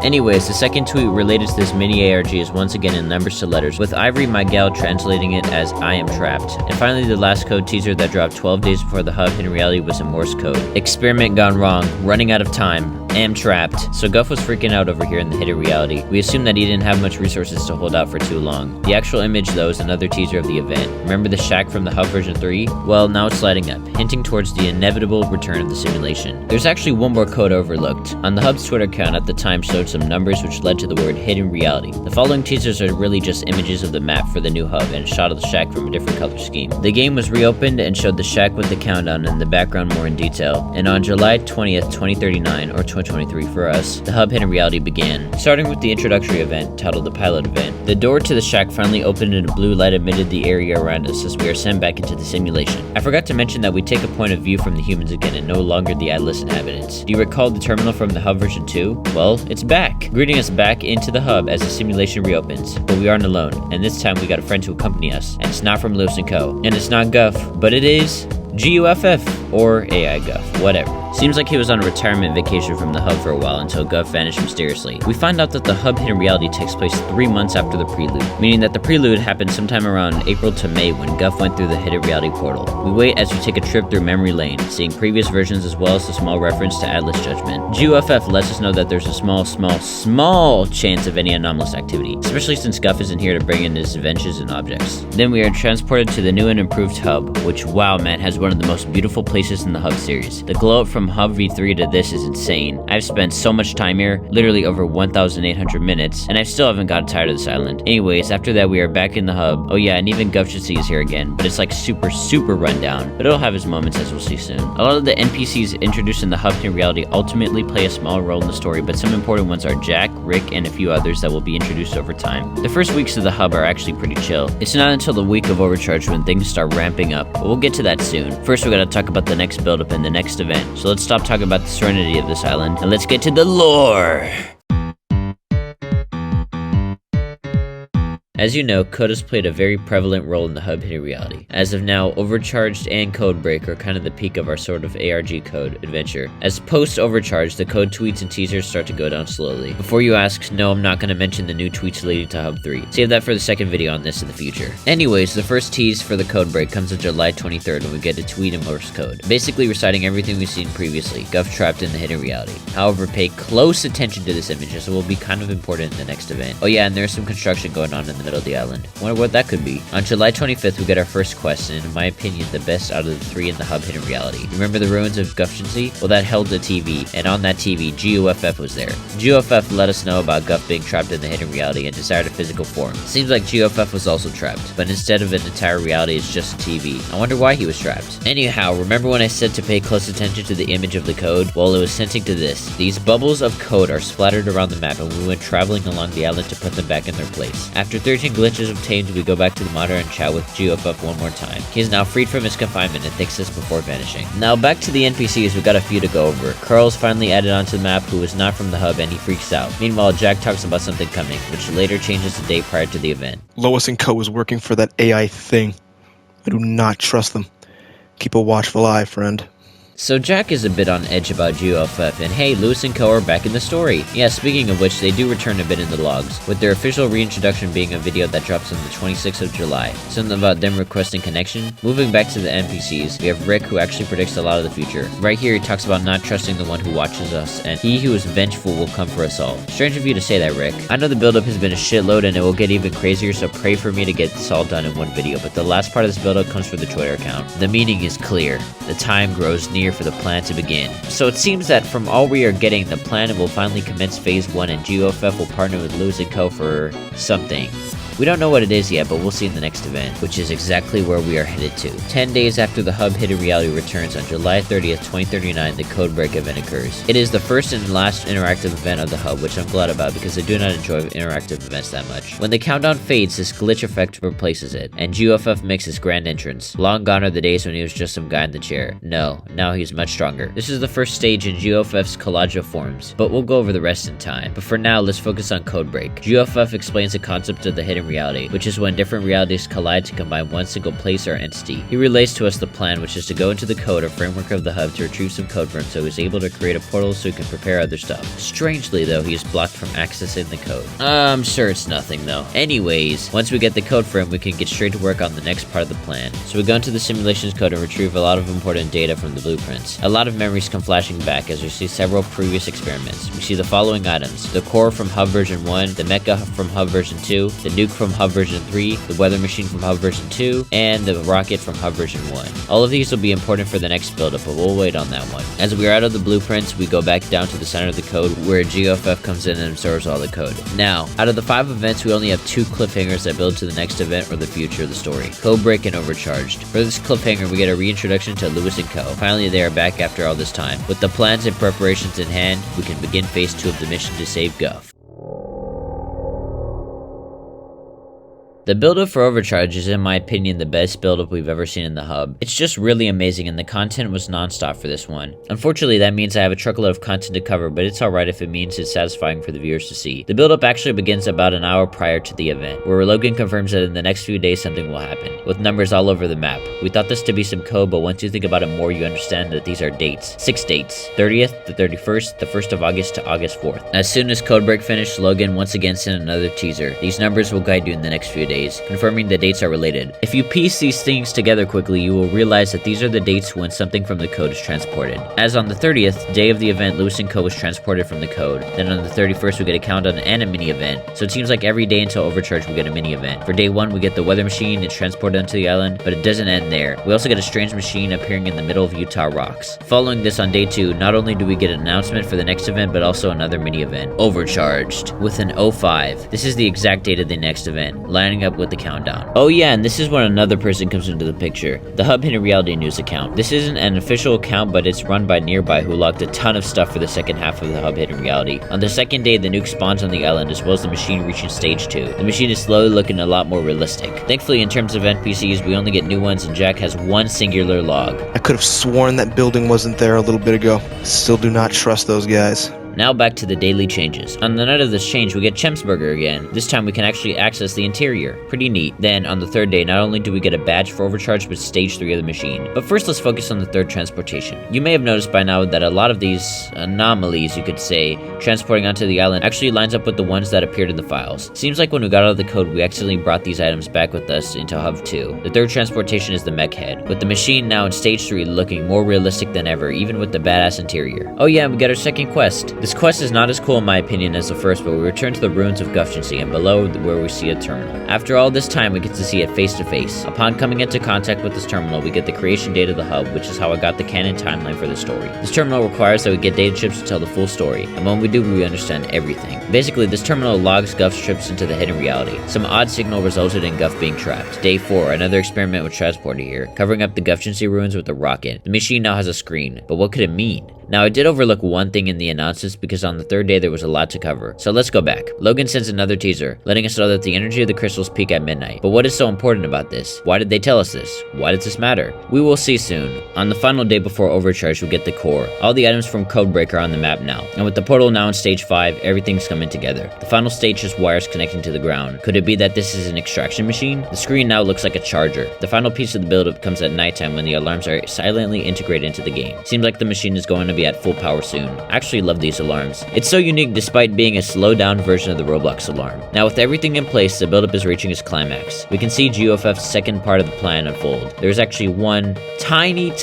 Anyways, the second tweet related to this mini ARG is once again in numbers to letters, with Ivory, my gal, translating it as I am trapped. And finally, the last code teaser that dropped 12 days before the Hub Hidden Reality was in Morse code. Experiment gone wrong, running out of time, am trapped. So Guff was freaking out over here in the hidden reality. We assumed that he didn't have much resources to hold out for too long. The actual image though is another teaser of the event. Remember the shack from the Hub version 3? Well, now it's lighting up, hinting towards the inevitable return of the simulation. There's actually one more code overlooked. On the Hub's Twitter account at the time showed some numbers which led to the word hidden reality. The following teasers are really just images of the map for the new hub and a shot of the shack from a different color scheme. The game was reopened and showed the shack with the countdown and the background more in detail. And on July 20th, 2039 or 2023 for us, the Hub Hidden Reality began. Starting with the introductory event titled the Pilot Event. The door to the shack finally opened and a blue light emitted the area around us as we are sent back into the simulation. I forgot to mention that we take a point of view from the humans again and no longer the Atlas inhabitants. Do you recall the terminal from the Hub version 2? Well, it's back, greeting us back into the hub as the simulation reopens. But we aren't alone, and this time we got a friend to accompany us, and it's not from Lois Co. And it's not Guff, but it is Geofam, or AI Guff, whatever. Seems like he was on a retirement vacation from the hub for a while until Guff vanished mysteriously. We find out that the Hub Hidden Reality takes place 3 months after the Prelude, meaning that the Prelude happened sometime around April to May when Guff went through the Hidden Reality portal. We wait as we take a trip through memory lane, seeing previous versions as well as a small reference to Atlas Judgment. GeoFF lets us know that there's a small chance of any anomalous activity, especially since Guff isn't here to bring in his inventions and objects. Then we are transported to the new and improved hub, which wow man has one of the most beautiful places in the hub series. The glow up from Hub V3 to this is insane. I've spent so much time here, literally over 1,800 minutes, and I still haven't gotten tired of this island. Anyways, after that we are back in the hub. Oh yeah, and even Guff should see is here again, but it's like super rundown, but it'll have its moments as we'll see soon. A lot of the NPCs introduced in the Hub Hidden Reality ultimately play a small role in the story, but some important ones are Jack, Rick, and a few others that will be introduced over time. The first weeks of the hub are actually pretty chill. It's not until the week of Overcharge when things start ramping up, but we'll get to that soon. First we gotta talk about the next build up and the next event, so let's stop talking about the serenity of this island and let's get to the lore! As you know, code has played a very prevalent role in the Hub Hidden Reality. As of now, Overcharged and Codebreak are kind of the peak of our sort of ARG code adventure. As post-Overcharged, the code tweets and teasers start to go down slowly. Before you ask, no, I'm not going to mention the new tweets leading to Hub 3. Save that for the second video on this in the future. Anyways, the first tease for the Codebreak comes on July 23rd when we get a tweet in Morse code, basically reciting everything we've seen previously, Guff trapped in the Hidden Reality. However, pay close attention to this image as it will be kind of important in the next event. Oh yeah, and there's some construction going on in the middle of the island. Wonder what that could be. On July 25th, we get our first quest, and in my opinion, the best out of the 3 in the Hub Hidden Reality. Remember the ruins of Guffshancy? Well, that held a TV, and on that TV, GeoFF was there. GeoFF let us know about Guff being trapped in the Hidden Reality and desired a physical form. Seems like GeoFF was also trapped, but instead of an entire reality, it's just a TV. I wonder why he was trapped. Anyhow, remember when I said to pay close attention to the image of the code? Well, it was hinting to this. These bubbles of code are splattered around the map, and we went traveling along the island to put them back in their place. After 30 urgent glitches obtained, we go back to the monitor and chat with Geofam one more time. He is now freed from his confinement and thanks us before vanishing. Now back to the NPCs, we got a few to go over. Carl's finally added onto the map, who is not from the hub, and he freaks out. Meanwhile, Jack talks about something coming, which later changes the date prior to the event. Lois Co is working for that AI thing. I do not trust them. Keep a watchful eye, friend. So Jack is a bit on edge about GeoFF, and hey, Lois Co are back in the story. Yeah, speaking of which, they do return a bit in the logs, with their official reintroduction being a video that drops on the 26th of July. Something about them requesting connection. Moving back to the NPCs, we have Rick, who actually predicts a lot of the future. Right here, he talks about not trusting the one who watches us, and he who is vengeful will come for us all. Strange of you to say that, Rick. I know the build-up has been a shitload, and it will get even crazier, so pray for me to get this all done in one video, but the last part of this build-up comes from the Twitter account. The meaning is clear. The time grows near for the plan to begin. So it seems that from all we are getting, the plan will finally commence phase 1 and GeoFF will partner with Lois Co for something. We don't know what it is yet, but we'll see in the next event, which is exactly where we are headed to. 10 days after the hub Hidden Reality returns on July 30th, 2039, the Codebreak event occurs. It is the first and last interactive event of the hub, which I'm glad about because I do not enjoy interactive events that much. When the countdown fades, this glitch effect replaces it, and GeoFF makes his grand entrance. Long gone are the days when he was just some guy in the chair. No, now he's much stronger. This is the first stage in GeoFF's collage of forms, but we'll go over the rest in time. But for now, let's focus on Codebreak. GeoFF explains the concept of the Hidden Reality, which is when different realities collide to combine one single place or entity. He relays to us the plan, which is to go into the code or framework of the hub to retrieve some code from him so he's able to create a portal so he can prepare other stuff. Strangely though, he is blocked from accessing the code. I'm sure it's nothing though. Anyways, once we get the code for him, we can get straight to work on the next part of the plan. So we go into the simulations code and retrieve a lot of important data from the blueprints. A lot of memories come flashing back as we see several previous experiments. We see the following items: the core from hub version 1, the mecha from hub version 2, the nuke from hub version 3, the weather machine from hub version 2, and the rocket from hub version 1. All of these will be important for the next build-up, but we'll wait on that one. As we are out of the blueprints, we go back down to the center of the code where GeoFF comes in and absorbs all the code. Now, out of the 5 events, we only have 2 cliffhangers that build to the next event or the future of the story: Codebreak and Overcharged. For this cliffhanger, we get a reintroduction to Lois Co. Finally, they are back after all this time. With the plans and preparations in hand, we can begin phase 2 of the mission to save Guff. The build-up for Overcharge is in my opinion the best build-up we've ever seen in the hub. It's just really amazing and the content was non-stop for this one. Unfortunately, that means I have a truckload of content to cover, but it's alright if it means it's satisfying for the viewers to see. The build-up actually begins about an hour prior to the event, where Logan confirms that in the next few days something will happen, with numbers all over the map. We thought this to be some code, but once you think about it more, you understand that these are dates. 6 dates: 30th, the 31st, the 1st of August to August 4th. As soon as Codebreak finished, Logan once again sent another teaser. These numbers will guide you in the next few days, confirming the dates are related. If you piece these things together quickly, you will realize that these are the dates when something from the code is transported. As on the 30th, day of the event, Lois Co was transported from the code. Then on the 31st, we get a countdown and a mini event. So it seems like every day until Overcharge, we get a mini event. For day 1, we get the weather machine, it's transported onto the island, but it doesn't end there. We also get a strange machine appearing in the middle of Utah rocks. Following this on day 2, not only do we get an announcement for the next event, but also another mini event, Overcharged, with an 05. This is the exact date of the next event, lining up with the countdown. Oh yeah, and this is when another person comes into the picture, the Hub Hidden Reality News account. This isn't an official account, but it's run by Nearby, who logged a ton of stuff for the second half of the Hub Hidden Reality. On the second day, the nuke spawns on the island, as well as the machine reaching stage 2. The machine is slowly looking a lot more realistic. Thankfully, in terms of NPCs, we only get new ones, and Jack has one singular log. I could have sworn that building wasn't there a little bit ago. Still do not trust those guys. Now back to the daily changes. On the night of this change, we get Chemsburger again. This time we can actually access the interior. Pretty neat. Then, on the third day, not only do we get a badge for Overcharge, but stage 3 of the machine. But first, let's focus on the third transportation. You may have noticed by now that a lot of these anomalies, you could say, transporting onto the island actually lines up with the ones that appeared in the files. Seems like when we got out of the code, we accidentally brought these items back with us into Hub 2. The third transportation is the mech head, with the machine now in stage 3 looking more realistic than ever, even with the badass interior. Oh yeah, we got our second quest. This quest is not as cool in my opinion as the first, but we return to the ruins of Guffgency, and below where we see a terminal. After all this time, we get to see it face to face. Upon coming into contact with this terminal, we get the creation date of the hub, which is how I got the canon timeline for the story. This terminal requires that we get data chips to tell the full story, and when we do, we understand everything. Basically, this terminal logs Guff's trips into the hidden reality. Some odd signal resulted in Guff being trapped. Day 4, another experiment was transported here, covering up the Guffgency ruins with a rocket. The machine now has a screen, but what could it mean? Now, I did overlook one thing in the announcements because on the third day there was a lot to cover. So let's go back. Logan sends another teaser, letting us know that the energy of the crystals peak at midnight. But what is so important about this? Why did they tell us this? Why does this matter? We will see soon. On the final day before Overcharge, we get the core. All the items from Codebreak are on the map now. And with the portal now in stage 5, everything's coming together. The final stage is wires connecting to the ground. Could it be that this is an extraction machine? The screen now looks like a charger. The final piece of the build-up comes at nighttime when the alarms are silently integrated into the game. Seems like the machine is going to be at full power soon. I actually love these alarms. It's so unique despite being a slowed down version of the Roblox alarm. Now with everything in place, the build-up is reaching its climax. We can see Geofam's second part of the plan unfold. There's actually one tiny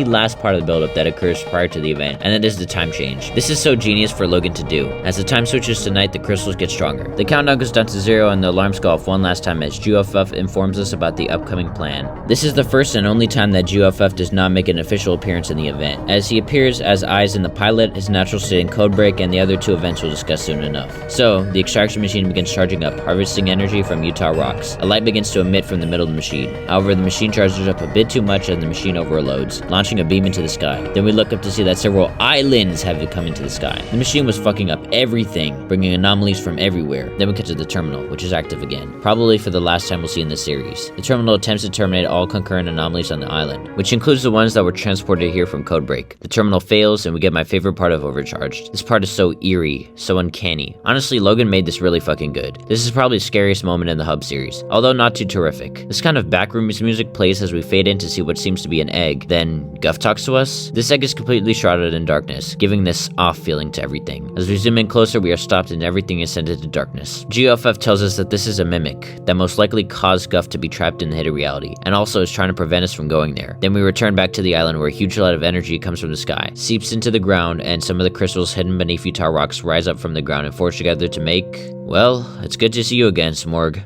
last part of the build-up that occurs prior to the event, and that is the time change. This is so genius for Logan to do. As the time switches to night, the crystals get stronger. The countdown goes down to 0 and the alarms go off one last time as Geofam informs us about the upcoming plan. This is the first and only time that Geofam does not make an official appearance in the event, as he appears as Eyes in the pilot, his natural state in Codebreak, and the other two events we'll discuss soon enough. So, the extraction machine begins charging up, harvesting energy from Utah rocks. A light begins to emit from the middle of the machine. However, the machine charges up a bit too much and the machine overloads, launching a beam into the sky. Then we look up to see that several islands have come into the sky. The machine was fucking up everything, bringing anomalies from everywhere. Then we get to the terminal, which is active again, probably for the last time we'll see in this series. The terminal attempts to terminate all concurrent anomalies on the island, which includes the ones that were transported here from Codebreak. The terminal fails and we get my favorite part of Overcharged. This part is so eerie, so uncanny. Honestly, Logan made this really fucking good. This is probably the scariest moment in the Hub series, although not too terrific. This kind of backrooms music plays as we fade in to see what seems to be an egg. Then Guff talks to us. This egg is completely shrouded in darkness, giving this off feeling to everything. As we zoom in closer, we are stopped and everything is sent into darkness. Geofam tells us that this is a mimic that most likely caused Guff to be trapped in the hidden reality, and also is trying to prevent us from going there. Then we return back to the island where a huge light of energy comes from the sky, seeps into the ground, and some of the crystals hidden beneath Utah rocks rise up from the ground and forge together to make, well, it's good to see you again, Smorg.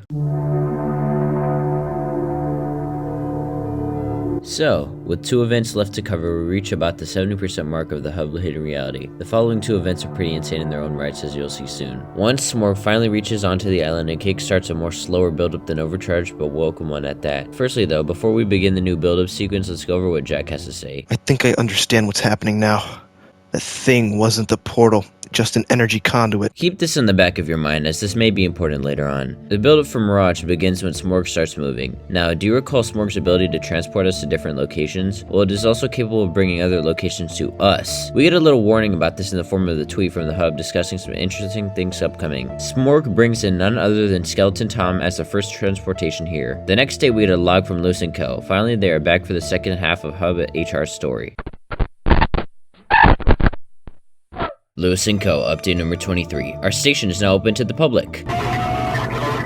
So, with 2 events left to cover, we reach about the 70% mark of the Hub hidden reality. The following 2 events are pretty insane in their own rights, as you'll see soon. Once Smorg finally reaches onto the island and kickstarts a more slower build-up than Overcharged, but welcome one at that. Firstly though, before we begin the new build-up sequence, let's go over what Jack has to say. I think I understand what's happening now. That thing wasn't the portal, just an energy conduit. Keep this in the back of your mind, as this may be important later on. The build-up for Mirage begins when Smorg starts moving. Now, do you recall Smorg's ability to transport us to different locations? Well, it is also capable of bringing other locations to us. We get a little warning about this in the form of the tweet from the Hub discussing some interesting things upcoming. Smorg brings in none other than Skeleton Tom as the first transportation here. The next day, we get a log from Lois Co. Finally, they are back for the second half of Hub HR's story. Lois Co. Update number 23. Our station is now open to the public.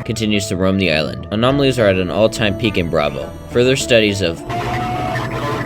Continues to roam the island. Anomalies are at an all-time peak in Bravo. Further studies of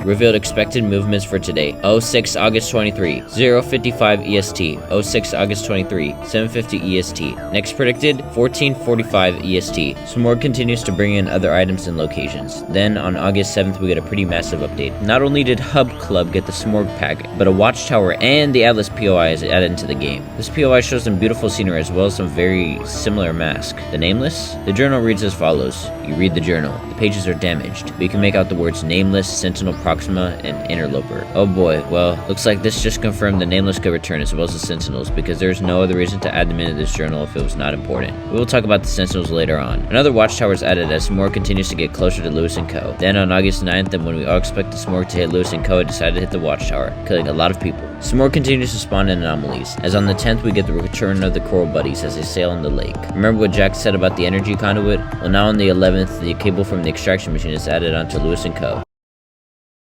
revealed expected movements for today. 06 August 23, 0:55 EST. 06 August 23, 7:50 EST. Next predicted, 14:45 EST. Smorg continues to bring in other items and locations. Then, on August 7th, we get a pretty massive update. Not only did Hub Club get the Smorg pack, but a watchtower and the Atlas POI is added into the game. This POI shows some beautiful scenery as well as some very similar masks. The Nameless? The journal reads as follows. You read the journal. The pages are damaged, but you can make out the words Nameless, Sentinel, Proxima, and Interloper. Oh boy, well, looks like this just confirmed the Nameless could return as well as the Sentinels, because there's no other reason to add them into this journal if it was not important. We will talk about the Sentinels later on. Another watchtower is added as Smorg continues to get closer to Lois Co. Then on August 9th, and when we all expect the Smorg to hit Lois Co, it decided to hit the watchtower, killing a lot of people. Smorg continues to spawn in anomalies, as on the 10th we get the return of the Coral Buddies as they sail on the lake. Remember what Jack said about the energy conduit? Well, now on the 11th, the cable from the extraction machine is added onto Lois Co.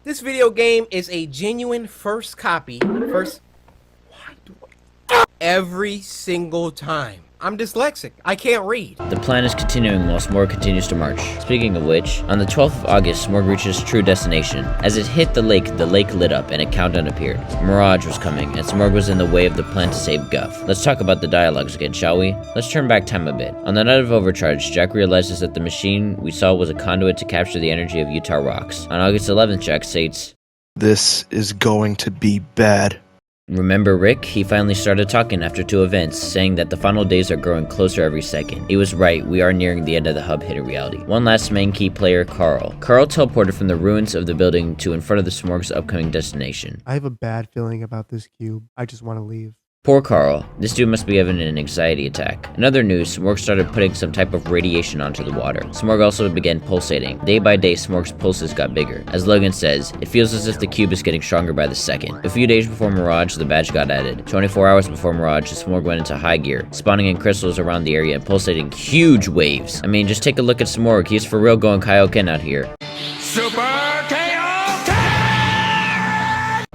This video game is a genuine first copy. Every single time. I'm dyslexic. I can't read. The plan is continuing while Smorg continues to march. Speaking of which, on the 12th of August, Smorg reaches true destination. As it hit the lake lit up and a countdown appeared. Mirage was coming, and Smorg was in the way of the plan to save Guff. Let's talk about the dialogues again, shall we? Let's turn back time a bit. On the night of Overcharge, Jack realizes that the machine we saw was a conduit to capture the energy of Utah rocks. On August 11th, Jack states, This is going to be bad. Remember Rick? He finally started talking after 2 events, saying that the final days are growing closer every second. He was right, we are nearing the end of the hub hidden reality. One last main key player, Carl. Carl teleported from the ruins of the building to in front of the Smorg's upcoming destination. I have a bad feeling about this cube. I just want to leave. Poor Carl. This dude must be having an anxiety attack. In other news, Smorg started putting some type of radiation onto the water. Smorg also began pulsating. Day by day, Smorg's pulses got bigger. As Logan says, it feels as if the cube is getting stronger by the second. A few days before Mirage, the badge got added. 24 hours before Mirage, the Smorg went into high gear, spawning in crystals around the area and pulsating huge waves. I mean, just take a look at Smorg. He's for real going Kaioken out here.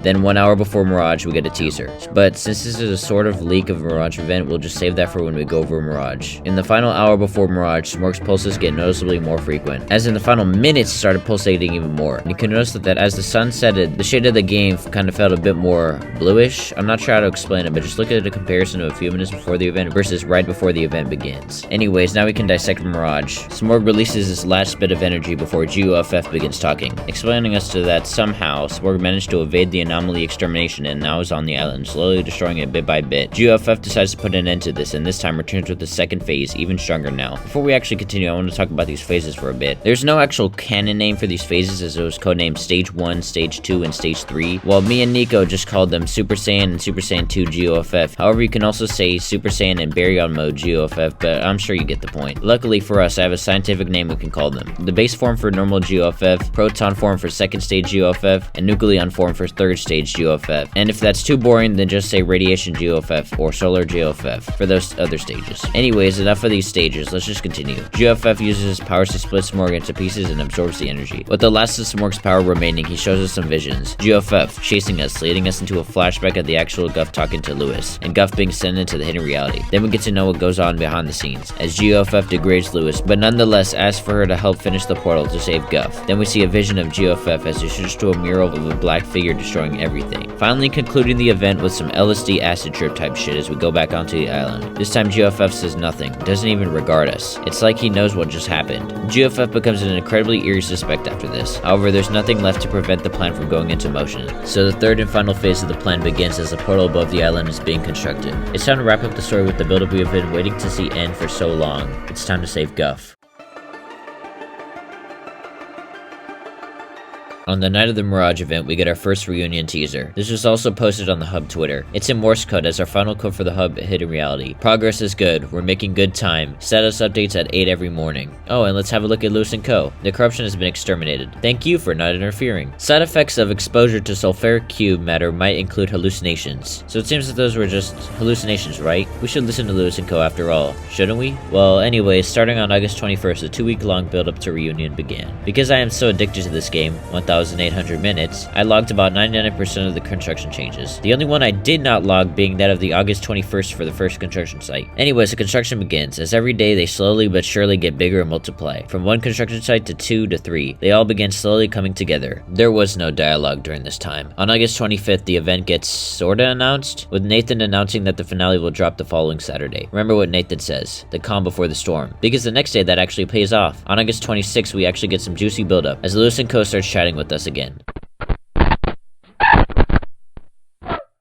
Then 1 hour before Mirage, we get a teaser. But since this is a sort of leak of a Mirage event, we'll just save that for when we go over Mirage. In the final hour before Mirage, Smorg's pulses get noticeably more frequent. As in the final minutes, started pulsating even more. And you can notice that as the sun setted, the shade of the game kind of felt a bit more bluish. I'm not sure how to explain it, but just look at a comparison of a few minutes before the event versus right before the event begins. Anyways, now we can dissect Mirage. Smorg releases his last bit of energy before Geofam begins talking, explaining us to that somehow Smorg managed to evade the Anomaly extermination and now is on the island, slowly destroying it bit by bit. Geofam decides to put an end to this and this time returns with the second phase, even stronger now. Before we actually continue, I want to talk about these phases for a bit. There's no actual canon name for these phases, as it was codenamed Stage 1, Stage 2, and Stage 3, while me and Nico just called them Super Saiyan and Super Saiyan 2 Geofam. However, you can also say Super Saiyan and Baryon Mode Geofam, but I'm sure you get the point. Luckily for us, I have a scientific name we can call them. The base form for normal Geofam, proton form for second stage Geofam, and nucleon form for third stage Geofam. And if that's too boring, then just say radiation Geofam or solar Geofam for those other stages. Anyways, enough of these stages, let's just continue. Geofam uses his powers to split Smorg into pieces and absorbs the energy. With the last of Smorg's power remaining, he shows us some visions. Geofam chasing us, leading us into a flashback of the actual Guff talking to Lewis, and Guff being sent into the hidden reality. Then we get to know what goes on behind the scenes, as Geofam degrades Lewis, but nonetheless asks for her to help finish the portal to save Guff. Then we see a vision of Geofam as he shoots to a mural of a black figure destroying everything. Finally concluding the event with some LSD acid trip type shit as we go back onto the island. This time Geofam says nothing, doesn't even regard us. It's like he knows what just happened. Geofam becomes an incredibly eerie suspect after this. However, there's nothing left to prevent the plan from going into motion. So the third and final phase of the plan begins as the portal above the island is being constructed. It's time to wrap up the story with the build-up we have been waiting to see end for so long. It's time to save Guff. On the night of the Mirage event, we get our first reunion teaser. This was also posted on the Hub Twitter. It's in Morse code as our final code for the Hub hidden reality. Progress is good. We're making good time. Status updates at 8 every morning. Oh, and let's have a look at Lois Co. The corruption has been exterminated. Thank you for not interfering. Side effects of exposure to sulfuric cube matter might include hallucinations. So it seems that those were just hallucinations, right? We should listen to Lois Co. after all, shouldn't we? Well, anyways, starting on August 21st, a 2-week-long build-up to reunion began. Because I am so addicted to this game, 1,800 minutes, I logged about 99% of the construction changes. The only one I did not log being that of the August 21st for the first construction site. Anyways, the construction begins, as every day they slowly but surely get bigger and multiply. From 1 construction site to 2 to 3, they all begin slowly coming together. There was no dialogue during this time. On August 25th, the event gets sorta announced, with Nathan announcing that the finale will drop the following Saturday. Remember what Nathan says, the calm before the storm, because the next day that actually pays off. On August 26th, we actually get some juicy build-up, as Lois Co starts chatting with us again.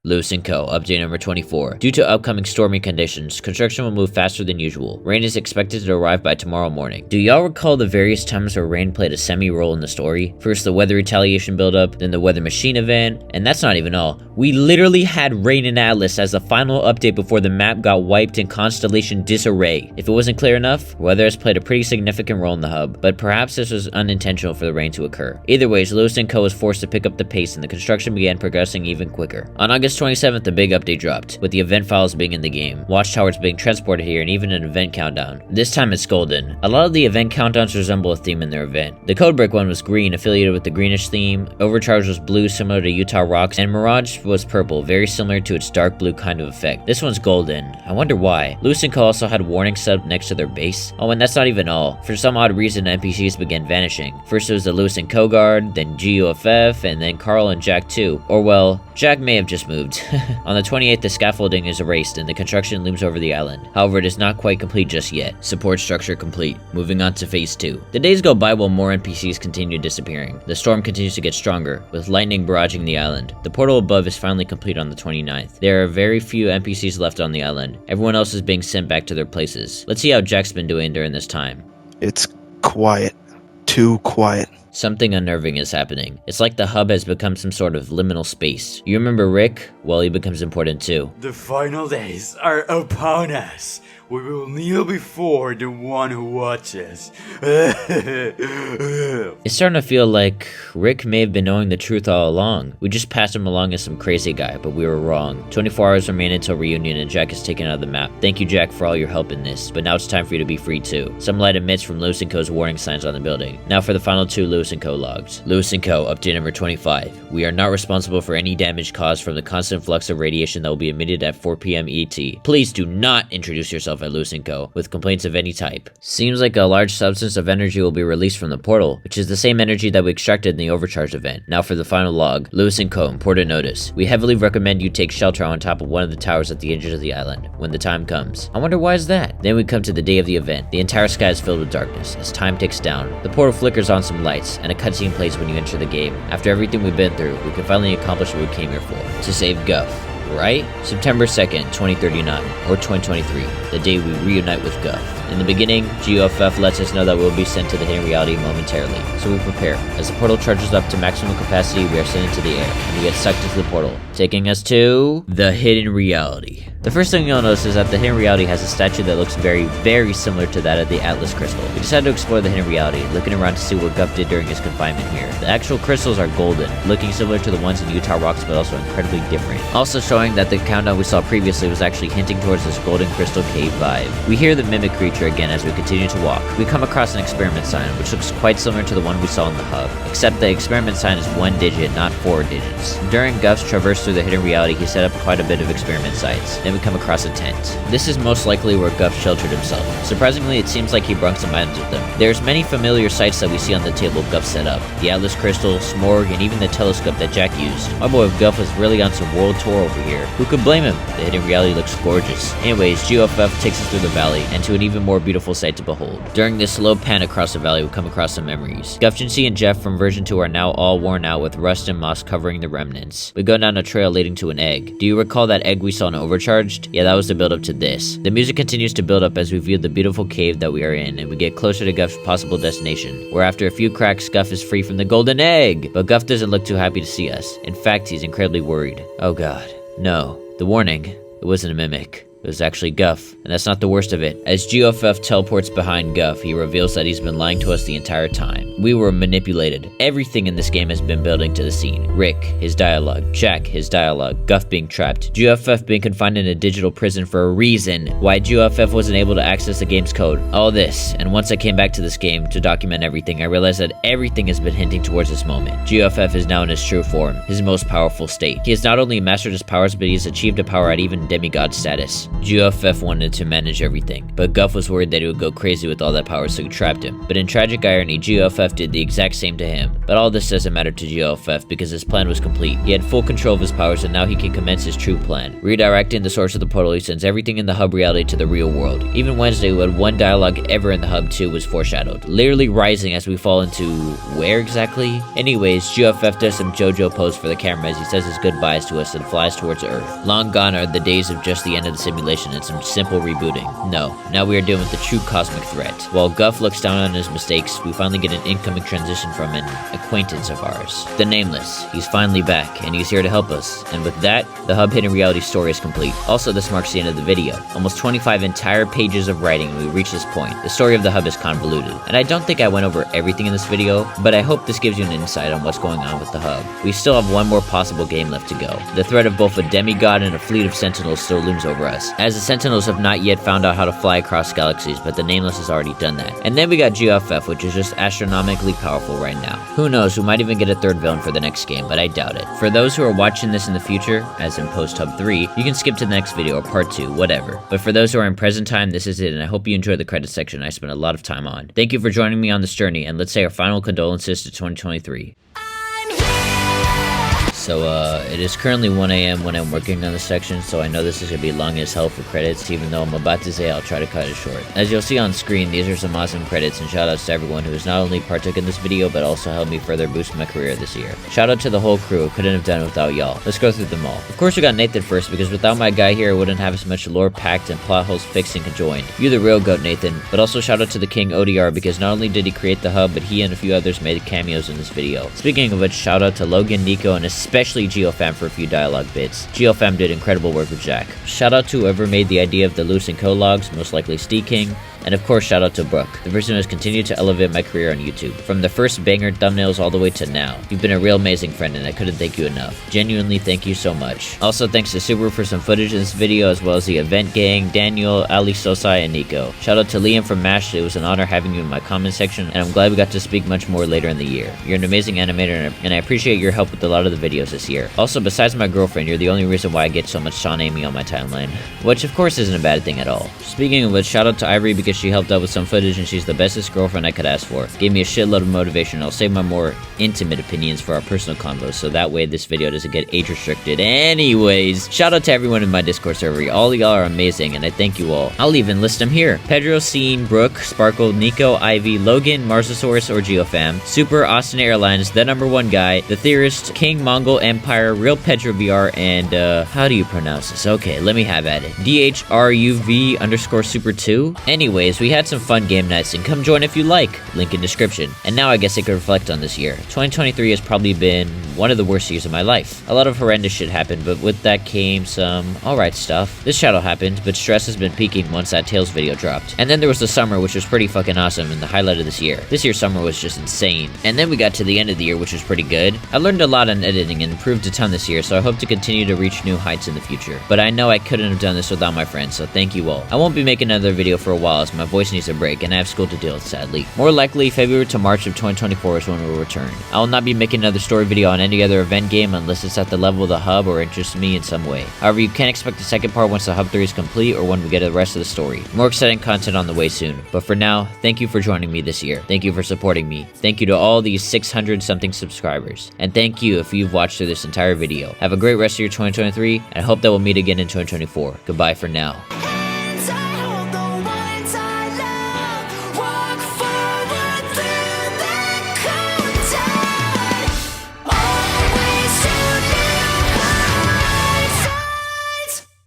Lois Co. Update number 24. Due to upcoming stormy conditions, construction will move faster than usual. Rain is expected to arrive by tomorrow morning. Do y'all recall the various times where rain played a semi-role in the story? First the weather retaliation buildup, then the weather machine event, and that's not even all. We literally had rain in Atlas as the final update before the map got wiped in constellation disarray. If it wasn't clear enough, weather has played a pretty significant role in the hub, but perhaps this was unintentional for the rain to occur. Either ways, Lois Co. was forced to pick up the pace and the construction began progressing even quicker. On August 27th, the big update dropped, with the event files being in the game, watchtowers being transported here, and even an event countdown. This time it's golden. A lot of the event countdowns resemble a theme in their event. The Codebreak one was green, affiliated with the greenish theme, Overcharge was blue, similar to Utah Rocks, and Mirage was purple, very similar to its dark blue kind of effect. This one's golden. I wonder why. Lois Co. also had warnings set up next to their base. Oh, and that's not even all. For some odd reason, NPCs began vanishing. First it was the Lois Co. guard, then Geofam, and then Carl and Jack too. Or well, Jack may have just moved. moved. On the 28th, the scaffolding is erased and the construction looms over the island. However, it is not quite complete just yet. Support structure complete. Moving on to phase 2. The days go by while more NPCs continue disappearing. The storm continues to get stronger, with lightning barraging the island. The portal above is finally complete on the 29th. There are very few NPCs left on the island. Everyone else is being sent back to their places. Let's see how Jack's been doing during this time. It's quiet. Too quiet. Something unnerving is happening. It's like the hub has become some sort of liminal space. You remember Rick? Well, he becomes important too. The final days are upon us. We will kneel before the one who watches. It's starting to feel like Rick may have been knowing the truth all along. We just passed him along as some crazy guy, but we were wrong. 24 hours remain until reunion and Jack is taken out of the map. Thank you, Jack, for all your help in this, but now it's time for you to be free too. Some light emits from Lois Co's warning signs on the building. Now for the final 2 Lois Co logs. Lois Co, update number 25. We are not responsible for any damage caused from the constant flux of radiation that will be emitted at 4 PM ET. Please do not introduce yourself at Lois Co with complaints of any type. Seems like a large substance of energy will be released from the portal, which is the same energy that we extracted in the overcharge event. Now for the final log. Lois Co, important notice. We heavily recommend you take shelter on top of one of the towers at the edges of the island when the time comes. I wonder why is that? Then we come to the day of the event. The entire sky is filled with darkness as time ticks down. The portal flickers on some lights and a cutscene plays when you enter the game. After everything we've been through, we can finally accomplish what we came here for. To save Guff. Right? September 2nd, 2039, or 2023, the day we reunite with Guff. In the beginning, Geofam lets us know that we'll be sent to the hidden reality momentarily, so we prepare. As the portal charges up to maximum capacity, we are sent into the air, and we get sucked into the portal, taking us to the hidden reality. The first thing you'll notice is that the hidden reality has a statue that looks very, very similar to that of the Atlas crystal. We decided to explore the hidden reality, looking around to see what Guff did during his confinement here. The actual crystals are golden, looking similar to the ones in Utah rocks, but also incredibly different. Also showing that the countdown we saw previously was actually hinting towards this golden crystal cave vibe. We hear the mimic creature again as we continue to walk. We come across an experiment sign, which looks quite similar to the one we saw in the hub, except the experiment sign is 1 digit, not 4 digits. During Guff's traverse through the hidden reality, he set up quite a bit of experiment sites. Then we come across a tent. This is most likely where Guff sheltered himself. Surprisingly, it seems like he brought some items with him. There's many familiar sites that we see on the table Guff set up. The Atlas crystal, Smorg, and even the telescope that Jack used. My boy Guff was really on some world tour over here. Who could blame him? The hidden reality looks gorgeous. Anyways, Geofam takes us through the valley and to an even more beautiful sight to behold. During this slow pan across the valley, we come across some memories. Guffgency and Jeff from version 2 are now all worn out with rust and moss covering the remnants. We go down a trail leading to an egg. Do you recall that egg we saw in Overcharged? Yeah, that was the build up to this. The music continues to build up as we view the beautiful cave that we are in and we get closer to Guff's possible destination, where after a few cracks, Guff is free from the golden egg. But Guff doesn't look too happy to see us. In fact, he's incredibly worried. Oh god. No. The warning. It wasn't a mimic. It was actually Guff, and that's not the worst of it. As Geofam teleports behind Guff, he reveals that he's been lying to us the entire time. We were manipulated. Everything in this game has been building to the scene. Rick, his dialogue. Jack, his dialogue. Guff being trapped. Geofam being confined in a digital prison for a reason. Why Geofam wasn't able to access the game's code. All this, and once I came back to this game to document everything, I realized that everything has been hinting towards this moment. Geofam is now in his true form, his most powerful state. He has not only mastered his powers, but he has achieved a power at even demigod status. Geofam wanted to manage everything, but Guff was worried that he would go crazy with all that power, so he trapped him. But in tragic irony, Geofam did the exact same to him. But all this doesn't matter to Geofam because his plan was complete. He had full control of his powers and now he can commence his true plan. Redirecting the source of the portal, he sends everything in the hub reality to the real world. Even Wednesday, who had one dialogue ever in the hub 2, was foreshadowed, literally rising as we fall into where exactly? Anyways, Geofam does some JoJo pose for the camera as he says his goodbyes to us and flies towards Earth. Long gone are the days of just the end of the simulation and some simple rebooting. No, now we are dealing with the true cosmic threat. While Guff looks down on his mistakes, we finally get an incoming transition from an acquaintance of ours. The Nameless. He's finally back, and he's here to help us. And with that, the Hub Hidden Reality story is complete. Also, this marks the end of the video. Almost 25 entire pages of writing and we reach this point. The story of the Hub is convoluted, and I don't think I went over everything in this video, but I hope this gives you an insight on what's going on with the Hub. We still have one more possible game left to go. The threat of both a demigod and a fleet of Sentinels still looms over us, as the Sentinels have not yet found out how to fly across galaxies, but the Nameless has already done that. And then we got Geofam, which is just astronomically powerful right now. Who knows, we might even get a third villain for the next game, but I doubt it. For those who are watching this in the future, as in post-Hub 3, you can skip to the next video or part 2, whatever. But for those who are in present time, this is it, and I hope you enjoyed the credits section I spent a lot of time on. Thank you for joining me on this journey, and let's say our final condolences to 2023. So it is currently 1 a.m. when I'm working on this section, so I know this is going to be long as hell for credits, even though I'm about to say I'll try to cut it short. As you'll see on screen, these are some awesome credits, and shoutouts to everyone who has not only partook in this video, but also helped me further boost my career this year. Shout out to the whole crew, couldn't have done it without y'all. Let's go through them all. Of course we got Nathan first, because without my guy here I wouldn't have as much lore packed and plot holes fixed and conjoined. You the real goat, Nathan. But also shout out to the king ODR, because not only did he create the hub, but he and a few others made cameos in this video. Speaking of which, shout out to Logan, Nico, and especially Geofam for a few dialogue bits. Geofam did incredible work with Jack. Shout out to whoever made the idea of the Lois Co logs, most likely Steve King. And of course, shout out to Brook, the person who has continued to elevate my career on YouTube. From the first banger thumbnails all the way to now. You've been a real amazing friend, and I couldn't thank you enough. Genuinely, thank you so much. Also, thanks to Subaru for some footage in this video, as well as the event gang, Daniel, Ali Sosai, and Nico. Shout out to Liam from MASH. It was an honor having you in my comment section, and I'm glad we got to speak much more later in the year. You're an amazing animator, and I appreciate your help with a lot of the videos this year. Also, besides my girlfriend, you're the only reason why I get so much Sean Amy on my timeline. Which, of course, isn't a bad thing at all. Speaking of which, shout out to Ivory, because she helped out with some footage, and she's the bestest girlfriend I could ask for. Gave me a shitload of motivation. I'll save my more intimate opinions for our personal convos, so that way this video doesn't get age restricted. Anyways, shout out to everyone in my Discord server. All y'all are amazing, and I thank you all. I'll even list them here. Pedro, Scene, Brook, Sparkle, Nico, Ivy, Logan, Marsosaurus or Geofam, Super, Austin Airlines, the #1 guy, The Theorist, King, Mongol Empire, Real Pedro VR, and how do you pronounce this? Okay, let me have at it. DHRUV_Super2. Anyways, we had some fun game nights, and come join if you like. Link in description. And now I guess I could reflect on this year. 2023 has probably been one of the worst years of my life. A lot of horrendous shit happened, but with that came some alright stuff. This shadow happened, but stress has been peaking once that Tales video dropped. And then there was the summer, which was pretty fucking awesome and the highlight of this year. This year's summer was just insane. And then we got to the end of the year, which was pretty good. I learned a lot on editing and improved a ton this year, so I hope to continue to reach new heights in the future. But I know I couldn't have done this without my friends, so thank you all. I won't be making another video for a while as my voice needs a break, and I have school to deal with, sadly. More likely, February to March of 2024 is when we'll return. I will not be making another story video on any other event game unless it's at the level of the hub or interests me in some way. However, you can expect the second part once the hub 3 is complete or when we get to the rest of the story. More exciting content on the way soon. But for now, thank you for joining me this year. Thank you for supporting me. Thank you to all these 600 something subscribers. And thank you if you've watched through this entire video. Have a great rest of your 2023, and I hope that we'll meet again in 2024. Goodbye for now.